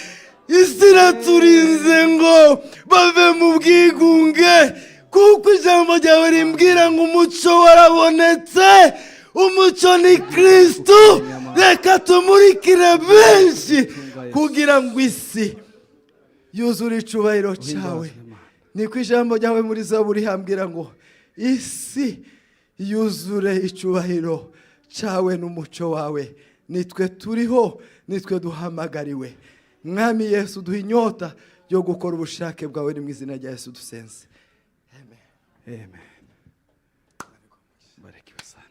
Isi iraturinze ngo bave mu bwigunge, kuko ijambo ryawe rimbwira ngo umucyo warabonetse. Umucyo ni Kristo. Reka tumurikire benshi kugira ngo isi yuzure icubahiro cyawe. Niko ijambo ryawe muri Zaburi hambwira ngo isi yuzure icubahiro cyawe n'umucyo wawe. Nitwe turiho, nitwe duhamagariwe. Mwami Yesu, duha inyota yo gukora ubushake bwawe. Ni mu izina rya Yesu dusenze, amen. Amen. Barikiwe sana.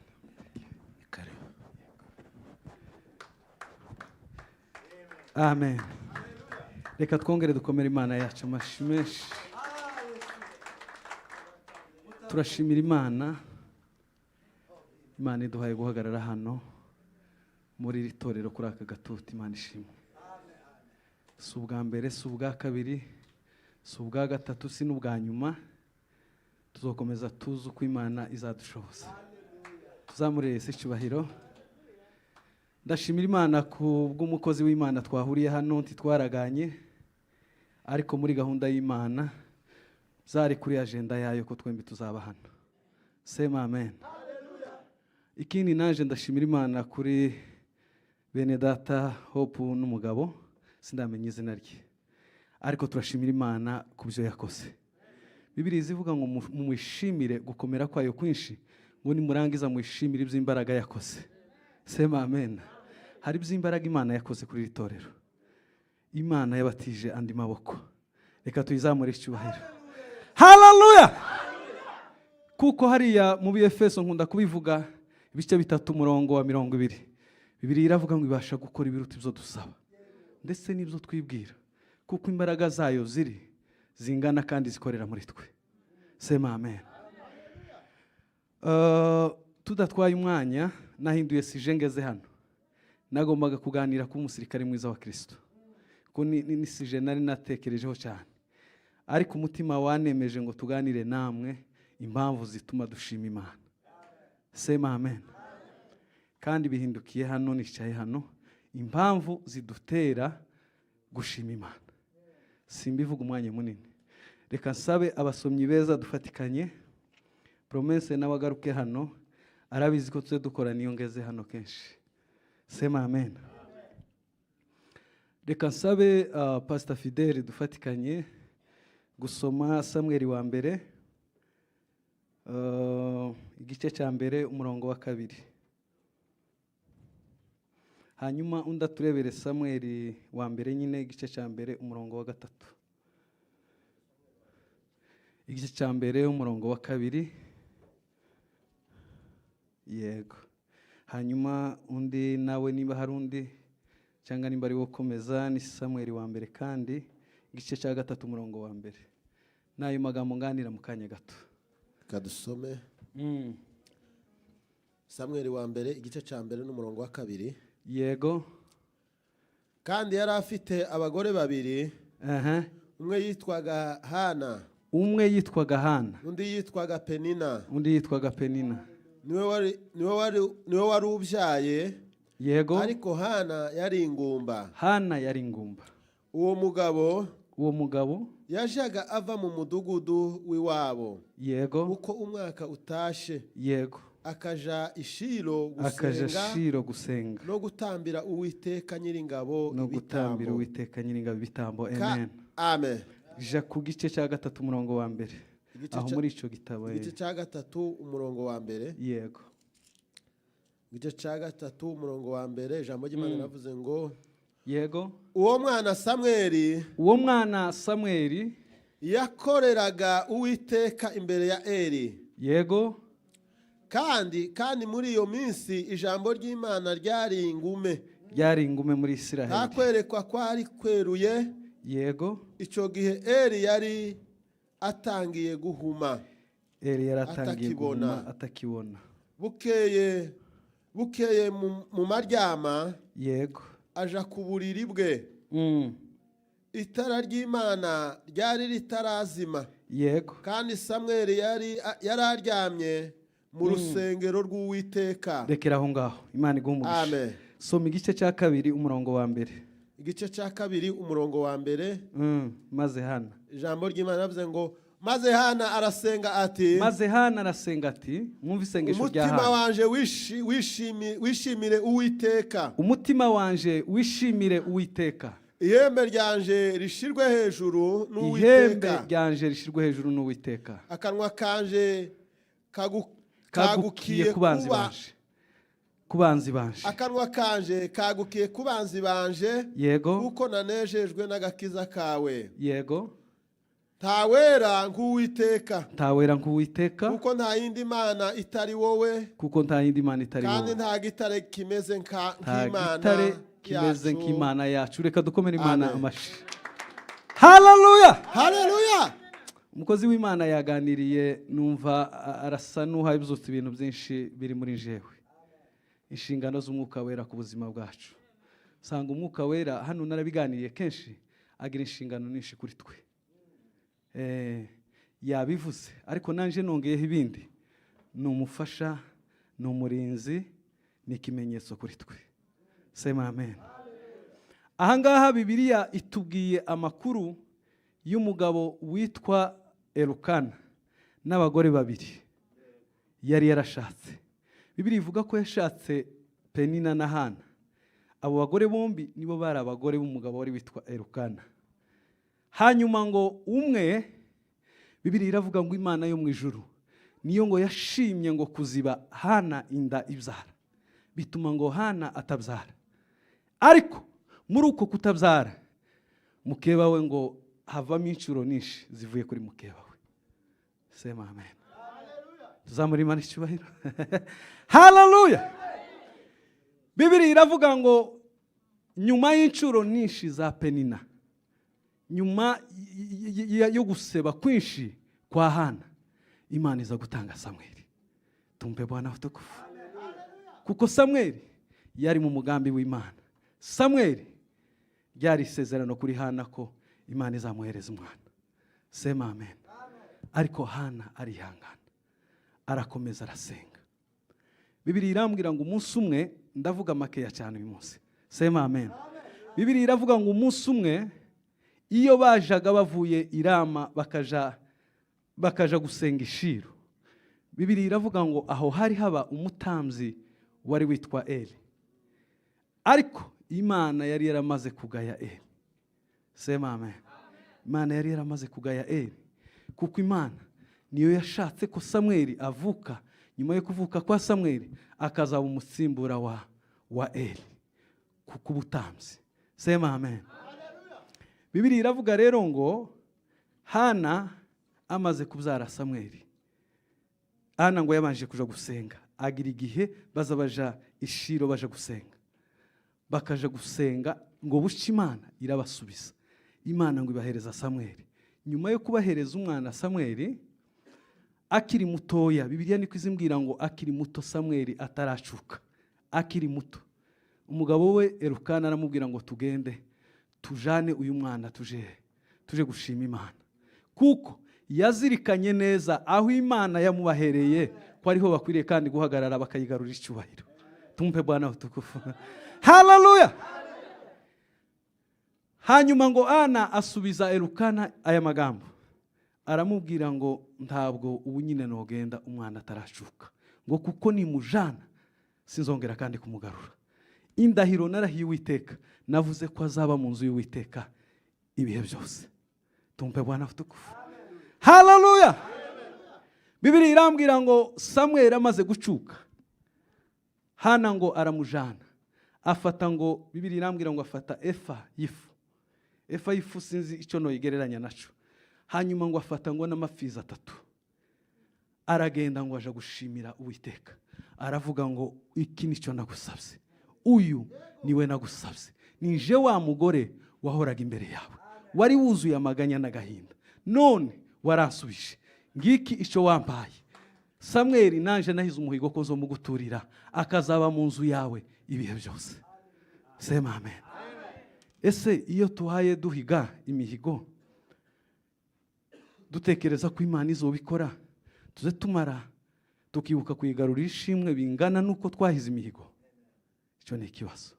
Amen. Reka twongere dukomere Imana yacu amashyi menshi. Turashimira Imana. Imana iduhaye guhagarara hano muri iri torero kuri aka gatuti. Imana ishimwe. Si ubwa mbere, si ubwa kabiri, si ubwa gatatu, si n'ubwa nyuma. Tuzokomeza tuzi uko Imana izadushoboza. Tuzamurire Yesu icyubahiro. Ndashimira Imana ku bw'umukozi w'Imana twahuriye hano, ntitwaraganye, ariko muri gahunda y'Imana zari kuri agenda yayo ko twembi tuzaba hano. Sema amen. Ikindi naje ndashimira Imana kuri bene data Hope n'umugabo, sindamenya izina rye, ariko turashimira Imana ku byo yakoze. Bibiliya ivuga ngo mumwishimire gukomera kwayo kwinshi, ngo nimurangiza mwishimire iby'imbaraga yakoze. Sema amen. Hari iby'imbaraga Imana yakoze kuri iri torero. Imana yabatije andi maboko. Reka tuyizamure icyubahiro. Haleluya. Kuko hariya mu Efeso nkunda kubivuga ibice 3 umurongo wa 20. Bibiliya iravuga ngo ibasha gukora ibiruta ibyo dusaba ndetse n'ibyo twibwira, kuko imbaraga zayo zingana kandi zikorera muri twe. Sema amen. Tudatwaye umwanya, nahinduye sije ngeze hano. Nagombaga kuganira ku musirikare mwiza wa Kristo. Ko ni sije nari natekerejeho cyane. Ariko umutima wanemeje ngo tuganire namwe impamvu zituma dushima Imana. Sema amen. Kandi bihindukiye hano, nicaye hano, impamvu zidutera gushima Imana. Simbivuga umwanya munini. Reka nsabe abasomyi beza dufatikanye. Promesse n'abagaruke hano, arabizi ko tuze dukora niyo ngeze hano kenshi. Sema amen. reka nsabe Pastor Fidele dufatikanye gusoma Samweli wa mbere igice cya mbere umurongo wa 2. Hanyuma undi aturebere Samweli wa mbere nyine igice cya mbere umurongo wa 3. Igice cya mbere umurongo wa 2. Yego. Hanyuma undi nawe niba hari undi cyangwa nimba ari wo komeza ni Samweli wa mbere kandi igice cya 3 umurongo wa 1. Nayo magambo nganira mu kanya gato. Kadusome. Samweli wa mbere igice cya mbere n'umurongo wa 2. Yego. Kandi yari afite abagore babiri. Umwe yitwaga Hana. Umwe yitwaga Hana. Undi yitwaga Penina. Undi yitwaga Penina. Niwe wari ubyaye. Yego. Ariko Hana yari ingumba. Hana yari ingumba. Uwo mugabo yajaga ava mu mudugudu w'iwabo. Yego. Uko umwaka utashe. Yego. Akaja ishiro gusenga no gutambira Uwiteka Nyiringabo ibitambo. Amen. Amen. Ja ku gice cya 3 umurongo wa 1. Aho muri ico gitabo. Igice cya 3 umurongo wa 1. Yego. Igice cya 3 umurongo wa 1 ijambo ry'Imana navuze ngo yego. Uwo mwana Samweli yakoreraga Uwiteka imbere ya Eli. Yego. Kandi muri iyo minsi ijambo ry'Imana ryari ingume muri Isiraheli. Hakwerekwa kwari kweruye. Yego. Icyo gihe Eli yari atangiye guhuma. Eli yari atangiye guhuma atakibona. Bukeye mu maryama. Yego. Aja ku buriri bwe. Itara ry'Imana ryari ritarazima. Yego. Kandi Samweli yari aryamye mu rusengero rw'Uwiteka. Rekera aho ngaho. Imana igumugisha. Amen. Soma igice cya 2 umurongo wa 1. Igice cya 2 umurongo wa 1. Maze Hana. Ijambo ry'Imana navuze ngo maze Hana arasenga ati. Mwumva isengesho rya Hana. Umutima wanje wishimire Uwiteka. Umutima wanje wishimire Uwiteka. Ihembe ryanje rishirwe hejuru n'Uwiteka. Akanwa kanje kagukiye kubanzi banje. Akanwa kanje kagukiye kubanzi banje. Yego. Kuko nanejejwe n'agakiza kawe. Yego. Ntawera nk'Uwiteka. Kuko nta yindi mana itari wowe. Kandi nta gitare kimeze nk'Imana yacu. Reka dukomere Imana amashi. Haleluya. Umukozi w'Imana yaganiriye numva arasa n'uhaye bizutse ibintu byinshi biri muri jewe. Inshingano z'umwuka wera ku buzima bwacu. Sanga umwuka wera hano narabiganiriye kenshi agira inshingano nyinshi kuri twe. Yabivuze ariko nanje nongeyeho ibindi. Ni umufasha, ni umurinzi, ni ikimenyetso kuri twe. Sema amen. Ahangaha Bibiliya itubwiye amakuru y'umugabo witwa Elukana n'abagore babiri yari yarashatse. Bibiliya ivuga ko yashatse Penina na Hana. Abo bagore bombi nibo bari abagore b'umugabo wari witwa Elukana. Hanyuma ngo umwe, Bibiliya iravuga ngo Imana yo mu ijuru niyo ngo yashimye ngo kuziba Hana inda ibyara, bituma ngo Hana atabyara. Ariko muri uko kutabyara mukeba we ngo havamo inshuro nyinshi zivuye kuri mukeba we. Sema amen. Tuzamura Imana icyubahiro. Haleluya. Bibiliya iravuga ngo nyuma y'inshuro nyinshi za Penina, nyuma yo guseba kwinshi kwa Hana, Imana iza gutanga Samweli. Tumpe Bwana utukufu. Kuko Samweli yari mu mugambi w'Imana. Samweli ryari isezerano kuri Hana ko Imana izamuhereza umwana. Sema amen. Ariko Hana arihangana, arakomeza arasenga. Bibiliya irambwira ngo umunsi umwe, ndavuga makeya cyane uyu munsi. Sema amen. Bibiliya iravuga ngo umunsi umwe iyo bajaga bavuye i Rama bakaja gusenga ishiro, Bibiliya iravuga ngo aho hari haba umutambyi wari witwa Eli. Ariko Imana yari yaramaze kugaya Eli. Sema amen. Imana yari yaramaze kugaya Eli, kuko Imana niyo yashatse ko Samweli avuka. Nyuma yo kuvuka kwa Samweli akazaba umusimbura wa Eli kuko ubutambyi. Sema amen. Bibiliya iravuga rero ngo Hana amaze kubyara Samweli, Hana ngo yabanje kuja gusenga, agira igihe baja ishiro baje gusenga, bakaja gusenga ngo buce Imana irabasubiza. Imana ngo ibahereza Samweli. Nyuma yo kubahereza umwana Samweli akiri mutoya, Bibiliya niko izimbwira ngo akiri muto Samweli ataracuka, akiri muto, umugabo we Elukana aramubwira ngo tugende tujane uyu mwana tuje gushima Imana, kuko yazirikanye neza aho Imana yamubahereye ko ariho bakwiriye kandi guhagarara bakayigarura icyubahiro. Tumpe Bwana utukufu. Haleluya. Hanyuma ngo Ana asubiza Elukana aya magambo, aramubwira ngo ntabwo ubu nyine nogenda umwana ataracuka, ngo kuko nimujana sinzongera kandi kumugarura. Indahiro narahiye Uwiteka, navuze ko azaba mu nzu y'Uwiteka ibihe byose. Tumpe Bwana utukufu. Haleluya. Bibiliya irambwira ngo Samweli amaze gucuka, Hana ngo aramujana, afata ngo, Bibiliya irambwira ngo afata efa y'ifu sinzi icyo noyigereranya naco. Hanyuma ngo afata ngo n'amafizi 3, aragenda ngo aja gushimira Uwiteka, aravuga ngo iki nicyo nagusabye, uyu niwe nagusabye, nije wa mugore wahoraga imbere yawe, wari wuzuye amaganya n'agahinda, none waransubije, ngiki icyo wampaye. Samweli nanje nahize umuhigo ko zo muguturira akazaba mu nzu yawe ibihe byose. Sema amen. Ese iyo tuhaye duhiga imihigo dutekereza ko Imana izobikora, tuze tumara tukibuka kuyigarurira ishimwe bingana nuko twahize imihigo? Icyo ni ikibazo.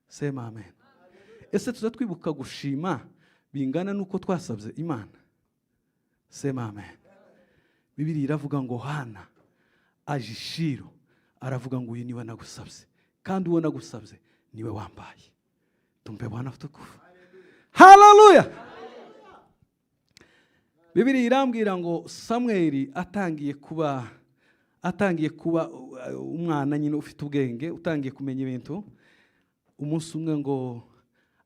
Sema amen. Ese tuze twibuka gushima bingana nuko twasabye Imana? Sema amen. Bibiliya iravuga ngo Hana aje ishiro, aravuga ngo uyu niwe nagusabye, kandi uwo nagusabye niwe wambaye. Tumpe Bwana utukufu. Haleluya. Bibiliya irambwira ngo Samweli atangiye kuba umwana nyine ufite ubwenge, utangiye kumenya ibintu. Umunsi umwe ngo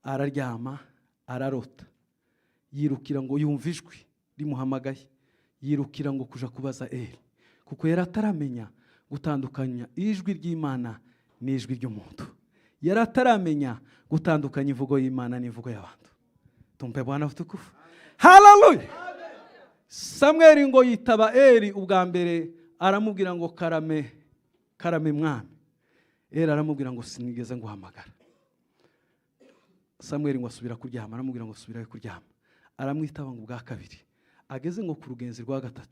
araryama, ararota, yirukira ngo yumva ijwi rimuhamagaye, yirukira ngo kuja kubaza Eli, kuko yari ataramenya gutandukanya ijwi ry'Imana n'ijwi ry'umuntu, yari ataramenya gutandukanya imvugo y'Imana n'imvugo y'abantu. Tumpe Bwana utukufu. Haleluya. Samweli ngo yitaba Eli ubwa mbere, aramubwira ngo karame mwami. Eli aramubwira ngo sinigeze nguhamagara. Samweli ngo asubira kuryama, aramubwira ngo subirayo kuryama. Aramwitaba ngo ubwa kabiri, ageze ngo ku rugenzi rwa 3,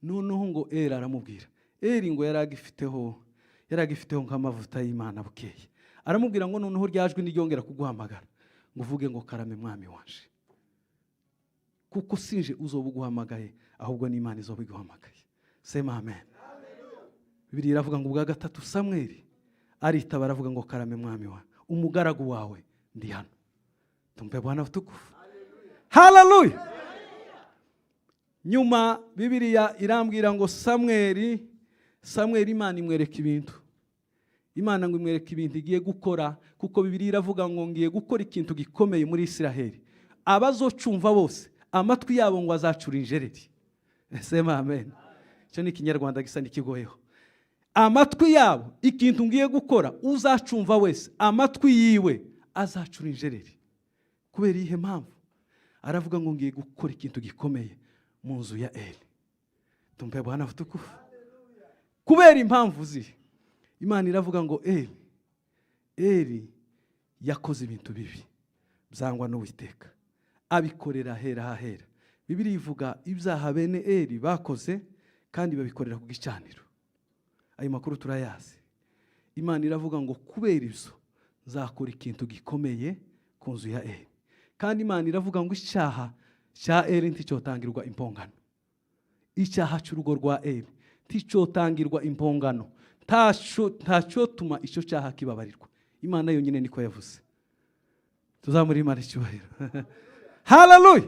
noneho ngo Eli aramubwira. Eli ngo yaragifiteho nk'amavuta y'Imana bukeye. Aramubwira ngo noneho ryajwi n'iryongera kuguhamagara, ngo uvuge ngo karame mwami wanje, kuko sinje uzoba uguhamagaye, ahubwo n'Imana izoba iguhamagaye. Sema amen. Bibiliya iravuga ngo ubwa 3 Samweli aritaba, aravuga ngo karame mwami wa, umugaragu wawe ndi hano. Tumpe Bwana utukufu. Haleluya. Nyuma Bibiliya irambwira ngo Samweli Imana imwereka ibintu. Imana ngo imwereka ibintu igiye gukora, kuko Bibiliya iravuga ngo ngiye gukora ikintu gikomeye muri Isiraheli. Abazocumva bose amatwi yabo ngo azacura injereri. Sema amen. Icyo ni Ikinyarwanda gisa n'ikigoyeho. Amatwi yabo, ikintu ngiye gukora, uzacumva wese amatwi yiwe azacura injereri. Kubera ihe mpamvu? Aravuga ngo ngiye gukora ikintu gikomeye mu nzu ya Eli. Tumpe Bwana utukufu. Kubera impamvu zihe? Imana iravuga ngo Eli yakoze ibintu bibi byangwa n'Uwiteka, abikorera hera hahera. Bibiliya ivuga ibyaha bene Eli bakoze kandi babikorera ku gicaniro. Ayo makuru turayazi. Imana iravuga ngo kubera ibyo nzakora ikintu gikomeye ku nzu ya Eli. Kandi Imana iravuga ngo icyaha cya Eli nticyotangirwa impongano. Icyaha cy'urugo rwa Eli nticyotangirwa impongano. Ntacyo tuma icyo cyaha kibabarirwa. Imana yonyine niko yavuze. Tuzamuri Imana icyubahiro. Hallelujah.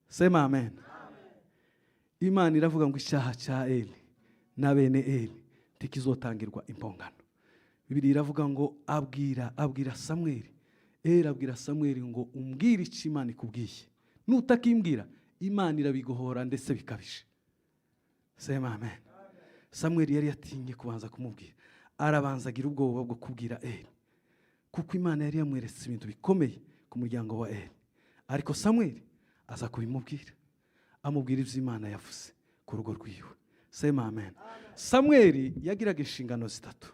Sema amen. Imana iravuga ngo icyaha cya Eli na bene Eli tikizotangirwa impongano. Bibiliya iravuga ngo abwira Samweli. Eli abwira Samweli ngo umbwire icyo Imana ikubwiye. Nutakimbwira Imana irabigohora ndetse bikabije. Sema amen. Samweli yari yatinye kubanza kumubwira. Arabanza agira ubwoba bwo kubwira Eli. Kuko Imana yari yamweretse ibintu bikomeye ku muryango wa Eli. Ariko Samweli aza kubimubwira. Amubwira ibyo Imana yavuze ku rugo rwiwe. Sema amen. Samweli yagiraga inshingano zitatu.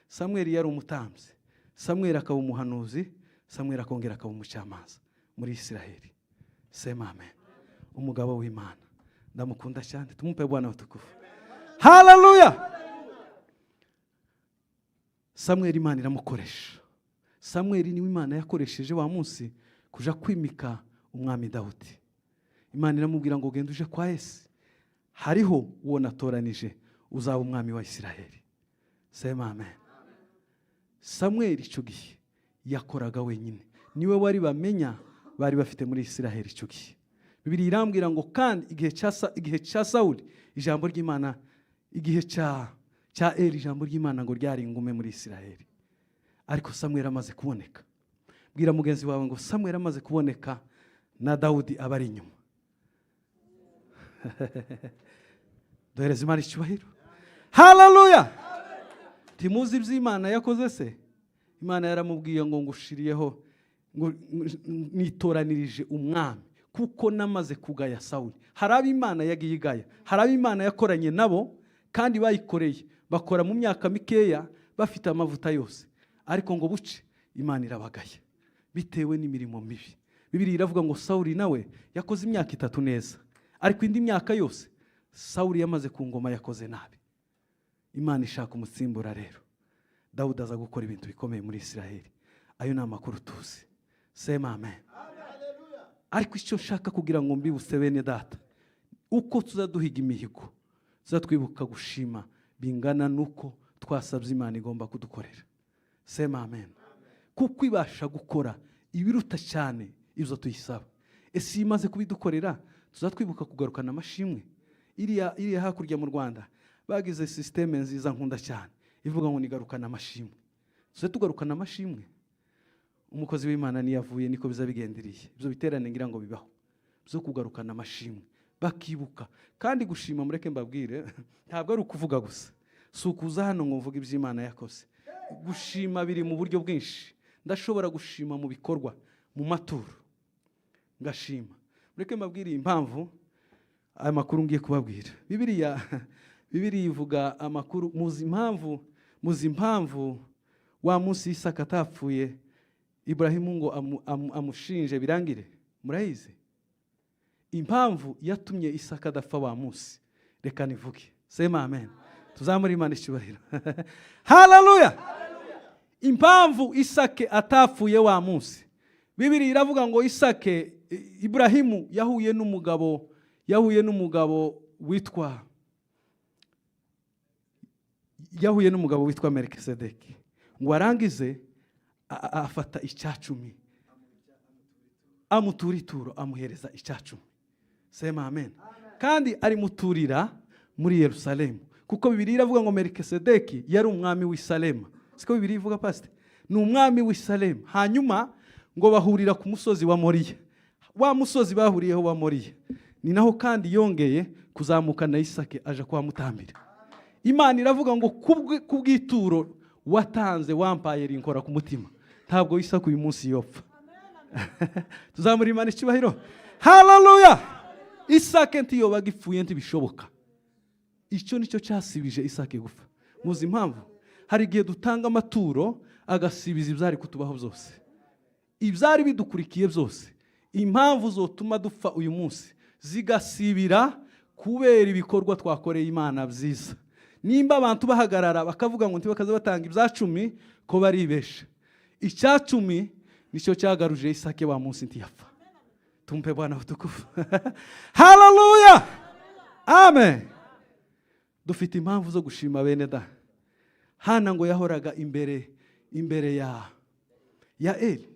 Samweli yari umutambyi. Samweli akaba umuhanuzi. Samweli akongera akaba umucamanza muri Isiraheli. Sema amen. Umugabo w'Imana. Ndamukunda cyane. Tumupe Bwana utukufu. Hallelujah. Samweli Imana iramukoresha. Samweli niwe Imana yakoresheje wa munsi kuja kwimika umwami Dawudi. Imana iramubwira ngo genda uje kwa Yese. Hariho uwo natoranije uzaba umwami wa Isiraheli. Sema amen. Samweli icyo gihe yakoraga wenyine. Niwe wari bamenya bari bafite muri Isiraheli icyo gihe. Bibiliya irambwira ngo kandi igihe cya Sawuli ijambo ry'Imana, igihe cya Eli ijambo ry'Imana ngo ryari ingume muri Isiraheli. Ariko Samweli amaze kuboneka. Bwira mugenzi wawe ngo Samweli amaze kuboneka na Dawudi abari inyuma. Duhereze Imana icyubahiro. Hallelujah. Timuzi iby'Imana yakoze se? Imana yaramubwiye ngo ngushiriyeho ngo nitoranirije umwami kuko namaze kugaya Sawuli. Hari Imana yagiye igaya. Hari Imana yakoranye nabo kandi bayikoreye. Bakora mu myaka mikeya bafite amavuta yose. Ariko ngo buce Imana irabagaya bitewe n'imirimo mibi. Bibiliya iravuga ngo Sawuli nawe yakoze imyaka 3 neza. Ariko indi myaka yose Sawuli yamaze ku ngoma yakoze nabi. Imana ishaka umutsimbura rero. Dawudi aza gukora ibintu bikomeye muri Isiraheli. Ayo ni amakuru tuzi. Sema amen. Ariko icyo nshaka kugira ngo mbibuse bene data, uko tuzaduhiga imihigo tuzatwibuka gushima bingana nuko twasabye Imana igomba kudukorera. Sema amen. Kuko ibasha gukora ibiruta cyane ibyo tuyisaba. Ese imaze kubidukorera tuzatwibuka kugarukana amashimwe. Iriya hakurya mu Rwanda bagize systeme nziza nkunda cyane ivuga ngo nigarukana amashimwe. Tuze tugarukana amashimwe. Umukozi w'Imana niyavuye niko bizabigenderiye. Ibyo biterane ngira ngo bibaho. Byo kugarukana amashimwe bakibuka kandi gushima mureke mbabwire ntabwo ari ukuvuga gusa. Sukuza hano ngo mvuga iby'Imana yakoze. Gushima biri mu buryo bwinshi. Ndashobora gushima mu bikorwa, mu maturo. Ngashima. Mureke mbabwire impamvu aya makuru ngiye kubabwira. Bibiliya ivuga amakuru muzi impamvu wa munsi Isaka atapfuye Ibrahimu ngo amushinje birangire. Murayizi? Impamvu yatumye Isaka adapfa wa munsi. Reka nivuge. Sema amen. Tuzamuri Imana icyubahiro. Hallelujah. Impamvu Isake atapfuye wa munsi. Bibiliya iravuga ngo Isake Ibrahimu yahuye n'umugabo witwa Melkisedeki. Ngo arangize afata icyacumi amutura ituro amuhereza icyacumi. Sema amen. Kandi ari muturira muri Yerusalemu kuko Bibiliya iravuga ngo Melkisedeki yari umwami w'i Salema. Siko Bibiliya ivuga pastor? Ni umwami w'i Salema. Hanyuma ngo bahurira ku musozi wa Moriya. Wa musozi bahuriyeho wa Moriya ni naho kandi yongeye kuzamuka na Isake aje kwa mutambira. Imana iravuga ngo kubw'ituro watanze wampaye rinkora ku mutima. Ntabwo Isaka uyu munsi yopfa. Tuzamuri Imana icyubahiro. Hallelujah. Isake ntiyo bagipfuye ntibishoboka. Icyo nicyo cyasibije Isake gupfa. Muzi impamvu? Hari igihe dutanga amaturo agasibiza ibyari kutubaho byose. Ibyari bidukurikiye byose. Impamvu zotuma dupfa uyu munsi zigasibira kubera ibikorwa twakoreye Imana byiza. Nimba abantu bahagarara bakavuga ngo ntibakaze batanga ibyacumi ko baribesha. Icyacumi nicyo cyagaruje Isake wa munsi ntiyapfa. Tumpe Bwana utukufu. Hallelujah. Amen. Dufite impamvu zo gushima bene da. Hana ngo yahoraga imbere ya Eli.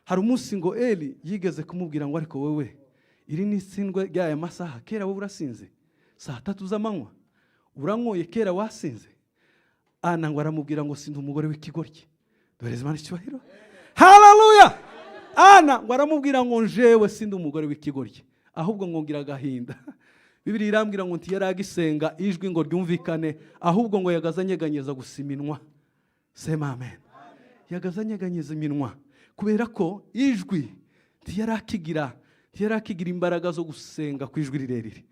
Hari umunsi ngo Eli yigeze kumubwira ngo ariko wewe iri ni itsindwe ry'aya masaha, kera wowe urasinze 3:00 z'amanywa, uranyoye kera wasinze. Ana ngo aramubwira ngo sindi umugore w'ikigoryi. Duhereze Imana icyubahiro. Haleluya. Ana ngo aramubwira ngo njewe sindi umugore w'ikigoryi, ahubwo ngo ngira agahinda. Bibiliya irambwira ngo ntiyaragisenga ijwi ngo ryumvikane, ahubwo ngo yagazanyeganyeza gusa iminwa. Sema amen. Yagazanyeganyeza iminwa kubera ko ijwi ntiyarakigira imbaraga zo gusenga ku ijwi rirerire.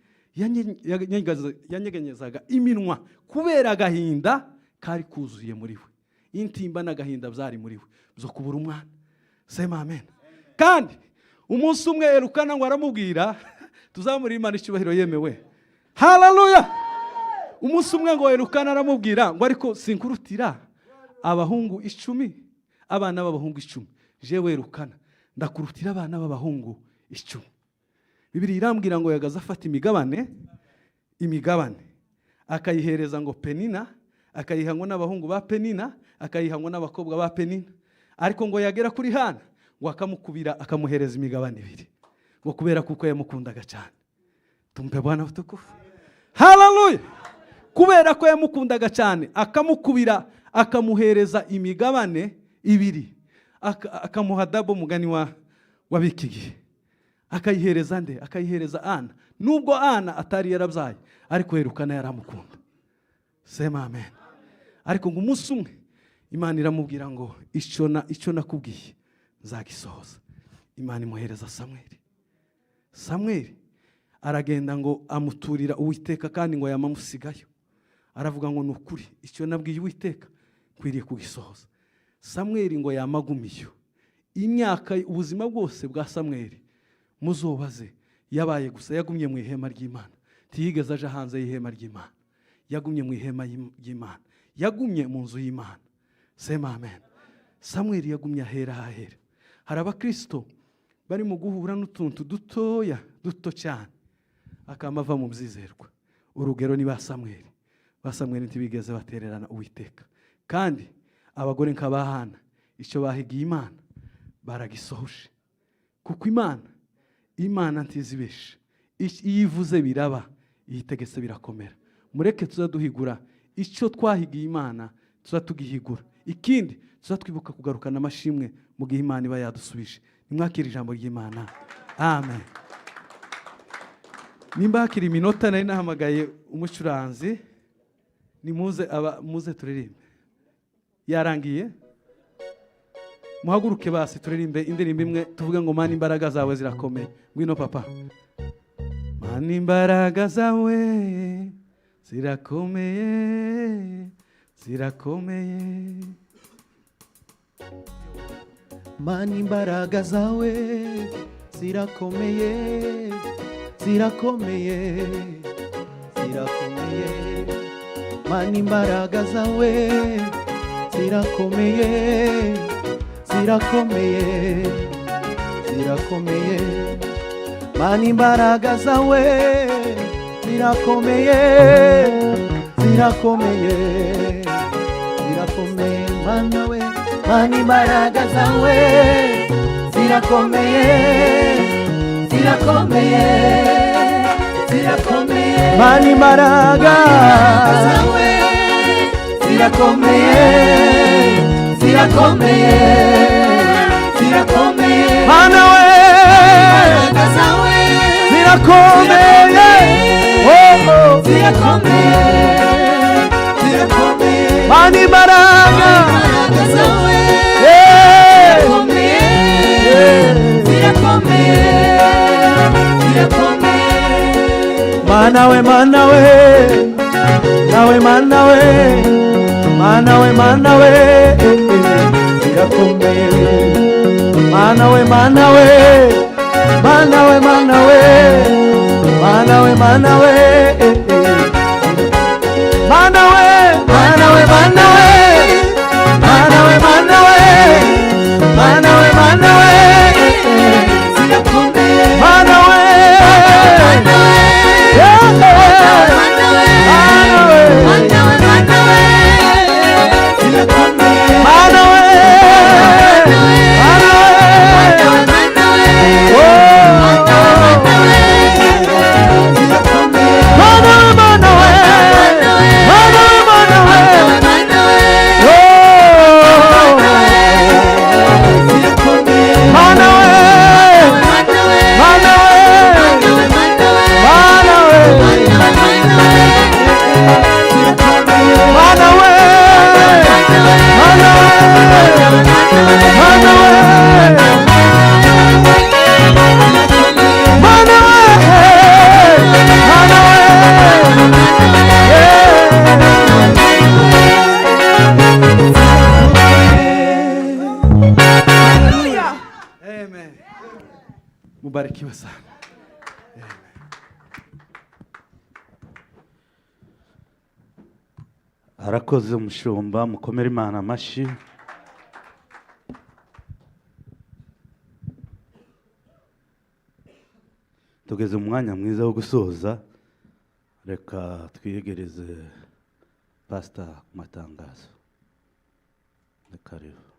Yanyeganyezaga iminwa kubera agahinda kari kuzuye muri we. Intimba n'agahinda byari muri we zo kubura umwana. Sema amen. Kandi umunsi umwe Elukana ngo aramubwira, tuzamura Imana icyubahiro yemewe. Haleluya. Umunsi umwe ngo Elukana aramubwira ngo ariko sinkurutira abahungu 10, abana b'abahungu 10. Jewe Elukana ndakurutira abana b'abahungu 10. Bibiliya irambwira ngo yagaza afata imigabane akayihereza ngo Penina, akayihango n'abahungu ba Penina, akayihango n'abakobwa ba Penina. Ariko ngo yagera kuri Hana ngo akamukubira akamuhereza imigabane 2, ngo kubera kuko yamukundaga cyane. Tumpe Bwana utukufu. Haleluya. Kubera ko yamukundaga cyane akamukubira akamuhereza imigabane 2, akamuha dabo mugani wa bikigihe. Akayihereza nde? Akayihereza Ana. Nubwo Ana atari yarabyaye, ariko Elukana yaramukunda. Sema amen. Ariko ngo umunsi umwe Imana iramubwira ngo icyo nakubwiye nzagisohoza. Imana imuhereza Samweli aragenda ngo amuturira Uwiteka, kandi ngo yamamusigayo. Aravuga ngo nukuri icyo nabwiye Uwiteka kwiriye kugisohoza. Samweli ngo yamagumiyo imyaka, ubuzima bwose bwa Samweli muzobaze yabaye gusa yagumye mu ihema ry'Imana. Ntiyigeze aje hanze y'ihema ry'Imana, yagumye mu ihema ry'Imana, yagumye mu nzu y'Imana. Sema amen. Samweli yagumye ahera. Hari abakristo bari mu guhura n'utuntu duto cyane akamava mu byizerwa. Urugero ni ba Samweli. Ba Samweli ntibigeze batererana Uwiteka, kandi abagore nk'abahana icyo bahigiye Imana baragisohoje, kuko Imana ntizibeshe. Iyo ivuze biraba, iyitegetse birakomera. Mureke tuzaduhigura icyo twahigiye Imana, tuzatugihigura. Ikindi tuzatwibuka kugarukana amashimwe mu gihe Imana iba yadusubije. Nimwakira ijambo ry'Imana. Amen. Nimba hakiri iminota nari nahamagaye umucuranzi, muze turirimbe. Yarangiye? Muhaguruke basi turirimbe indirimbo imwe tuvuge ngo Mana imbaraga zawe zirakomeye. Ngwino papa. Mana imbaraga zawe zirakomeye. Mana imbaraga zawe zirakomeye. Mana imbaraga zawe zirakomeye. Mana imbaraga zawe zirakomeye. Mana we, Mana imbaraga zawe zirakomeye. Mana imbaraga zawe zirakomeye. Mana we, imbaraga zawe zirakomeye. Mana imbaraga zawe Mana we, mubarikiwe sana. arakoze umushumba, mukomere Imana amashyi. Tugeze mu mwanya mwiza wo gusoza, reka twiyegereze pastor ku matangazo. Karibu.